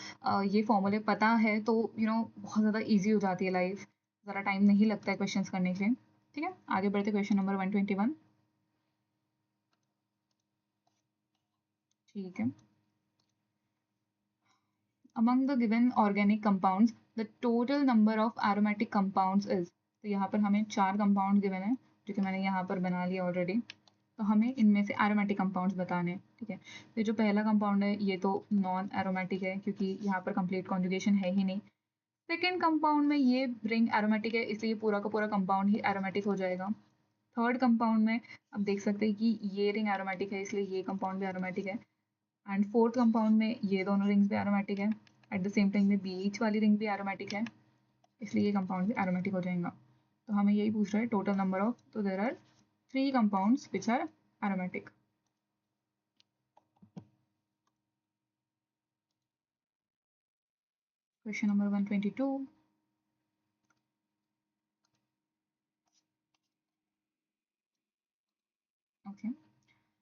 S1: ये फॉर्मूले पता है तो बहुत ज़्यादा ईजी हो जाती है लाइफ, ज़्यादा टाइम नहीं लगता है क्वेश्चंस करने के लिए। ठीक है, आगे बढ़ते क्वेश्चन नंबर 121। ठीक है, among the given organic compounds the total number of aromatic compounds is, तो यहाँ पर हमें 4 कंपाउंड गिवन है जो कि मैंने यहाँ पर बना लिया ऑलरेडी। तो हमें इनमें से एरोमेटिक कंपाउंड्स बताने हैं, ठीक है। तो जो पहला कंपाउंड है ये तो नॉन एरोमेटिक है क्योंकि यहाँ पर कंप्लीट कॉन्जुगेशन है ही नहीं। सेकेंड कंपाउंड में ये रिंग एरोमेटिक है, इसलिए पूरा का पूरा कंपाउंड ही एरोमेटिक हो जाएगा। थर्ड कंपाउंड में आप देख सकते हैं कि ये रिंग एरोमेटिक है, इसलिए ये कंपाउंड भी एरोमेटिक है। एंड फोर्थ कंपाउंड में ये दोनों रिंग्स भी एरोमेटिक है। एट द सेम टाइम में बीच वाली रिंग भी एरोमेटिक है, इसलिए ये कंपाउंड भी एरोमेटिक हो जाएगा। तो हमें यही पूछ रहा है टोटल नंबर ऑफ, तो there are 3 compounds which are aromatic. Question number 122. Okay.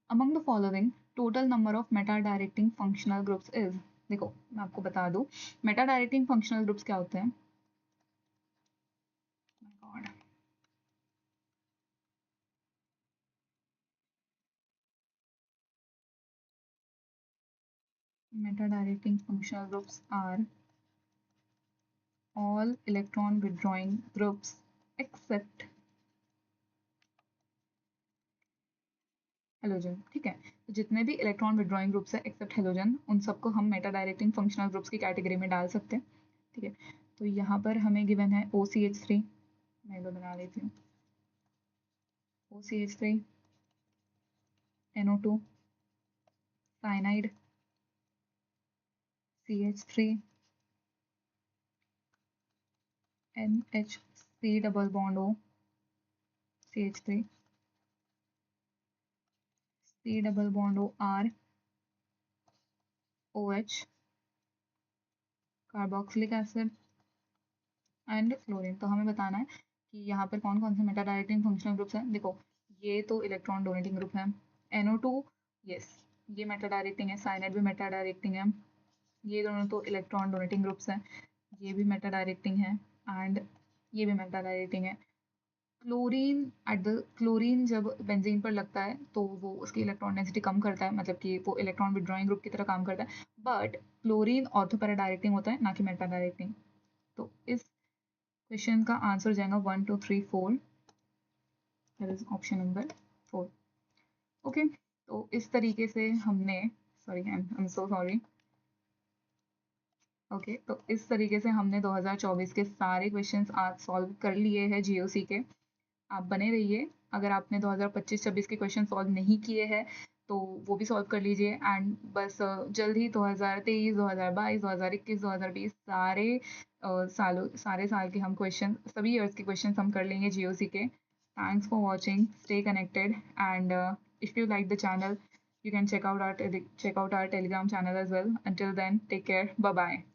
S1: Among the following, total number of meta-directing functional groups is. देखो मैं आपको बता दूं meta-directing functional groups क्या होते हैं। God. Meta-directing functional groups are all electron withdrawing groups except halogen, ठीक है। तो जितने भी इलेक्ट्रॉन विड्रॉइंग ग्रुप्स है एक्सेप्ट हेलोजन, उन सबको हम मेटा डायरेक्टिंग फंक्शनल ग्रुप्स की कैटेगरी में डाल सकते हैं, ठीक है। तो यहाँ पर हमें गिवन है OCH3, मैं इधर बना लेती हूँ। OCH3, NO2, cyanide, CH3, NHC double bond O, CH3, C double bond O R, OH, carboxylic acid and chlorine. तो हमें बताना है कि यहाँ पर कौन कौन से मेटा डायरेक्टिंग फंक्शनल ग्रुप्स हैं। देखो ये तो इलेक्ट्रॉन डोनेटिंग ग्रुप है। NO2 यस, ये मेटा डायरेक्टिंग है। साइनाइड भी मेटा डायरेक्टिंग है। ये दोनों तो इलेक्ट्रॉन डोनेटिंग ग्रुप्स हैं। ये भी मेटा डायरेक्टिंग है एंड ये भी मेटा डायरेक्टिंग है। क्लोरीन जब बेंजीन पर लगता है तो वो उसकी इलेक्ट्रॉन डेंसिटी कम करता है, मतलब कि वो इलेक्ट्रॉन विड्रॉइंग ग्रुप की तरह काम करता है। But chlorine ortho para directing होता है, ना कि मेटा डायरेक्टिंग। तो इस क्वेश्चन का आंसर हो जाएगा 1 2 3 4, that is option number 4। Okay, तो इस तरीके से हमने, sorry I am so sorry. Okay, तो इस तरीके से हमने 2024 के सारे क्वेश्चंस आज सॉल्व कर लिए हैं जीओसी के। आप बने रहिए। अगर आपने 2025-26 के क्वेश्चन सॉल्व नहीं किए हैं तो वो भी सॉल्व कर लीजिए। एंड बस जल्द ही 2023, 2022, 2021, 2020 सारे साल के हम क्वेश्चन, सभी ईयर्स के क्वेश्चन हम कर लेंगे जीओसी के। Thanks for watching, stay connected and if you like the channel you can check out our telegram channel as well. Until then, take care. Bye bye.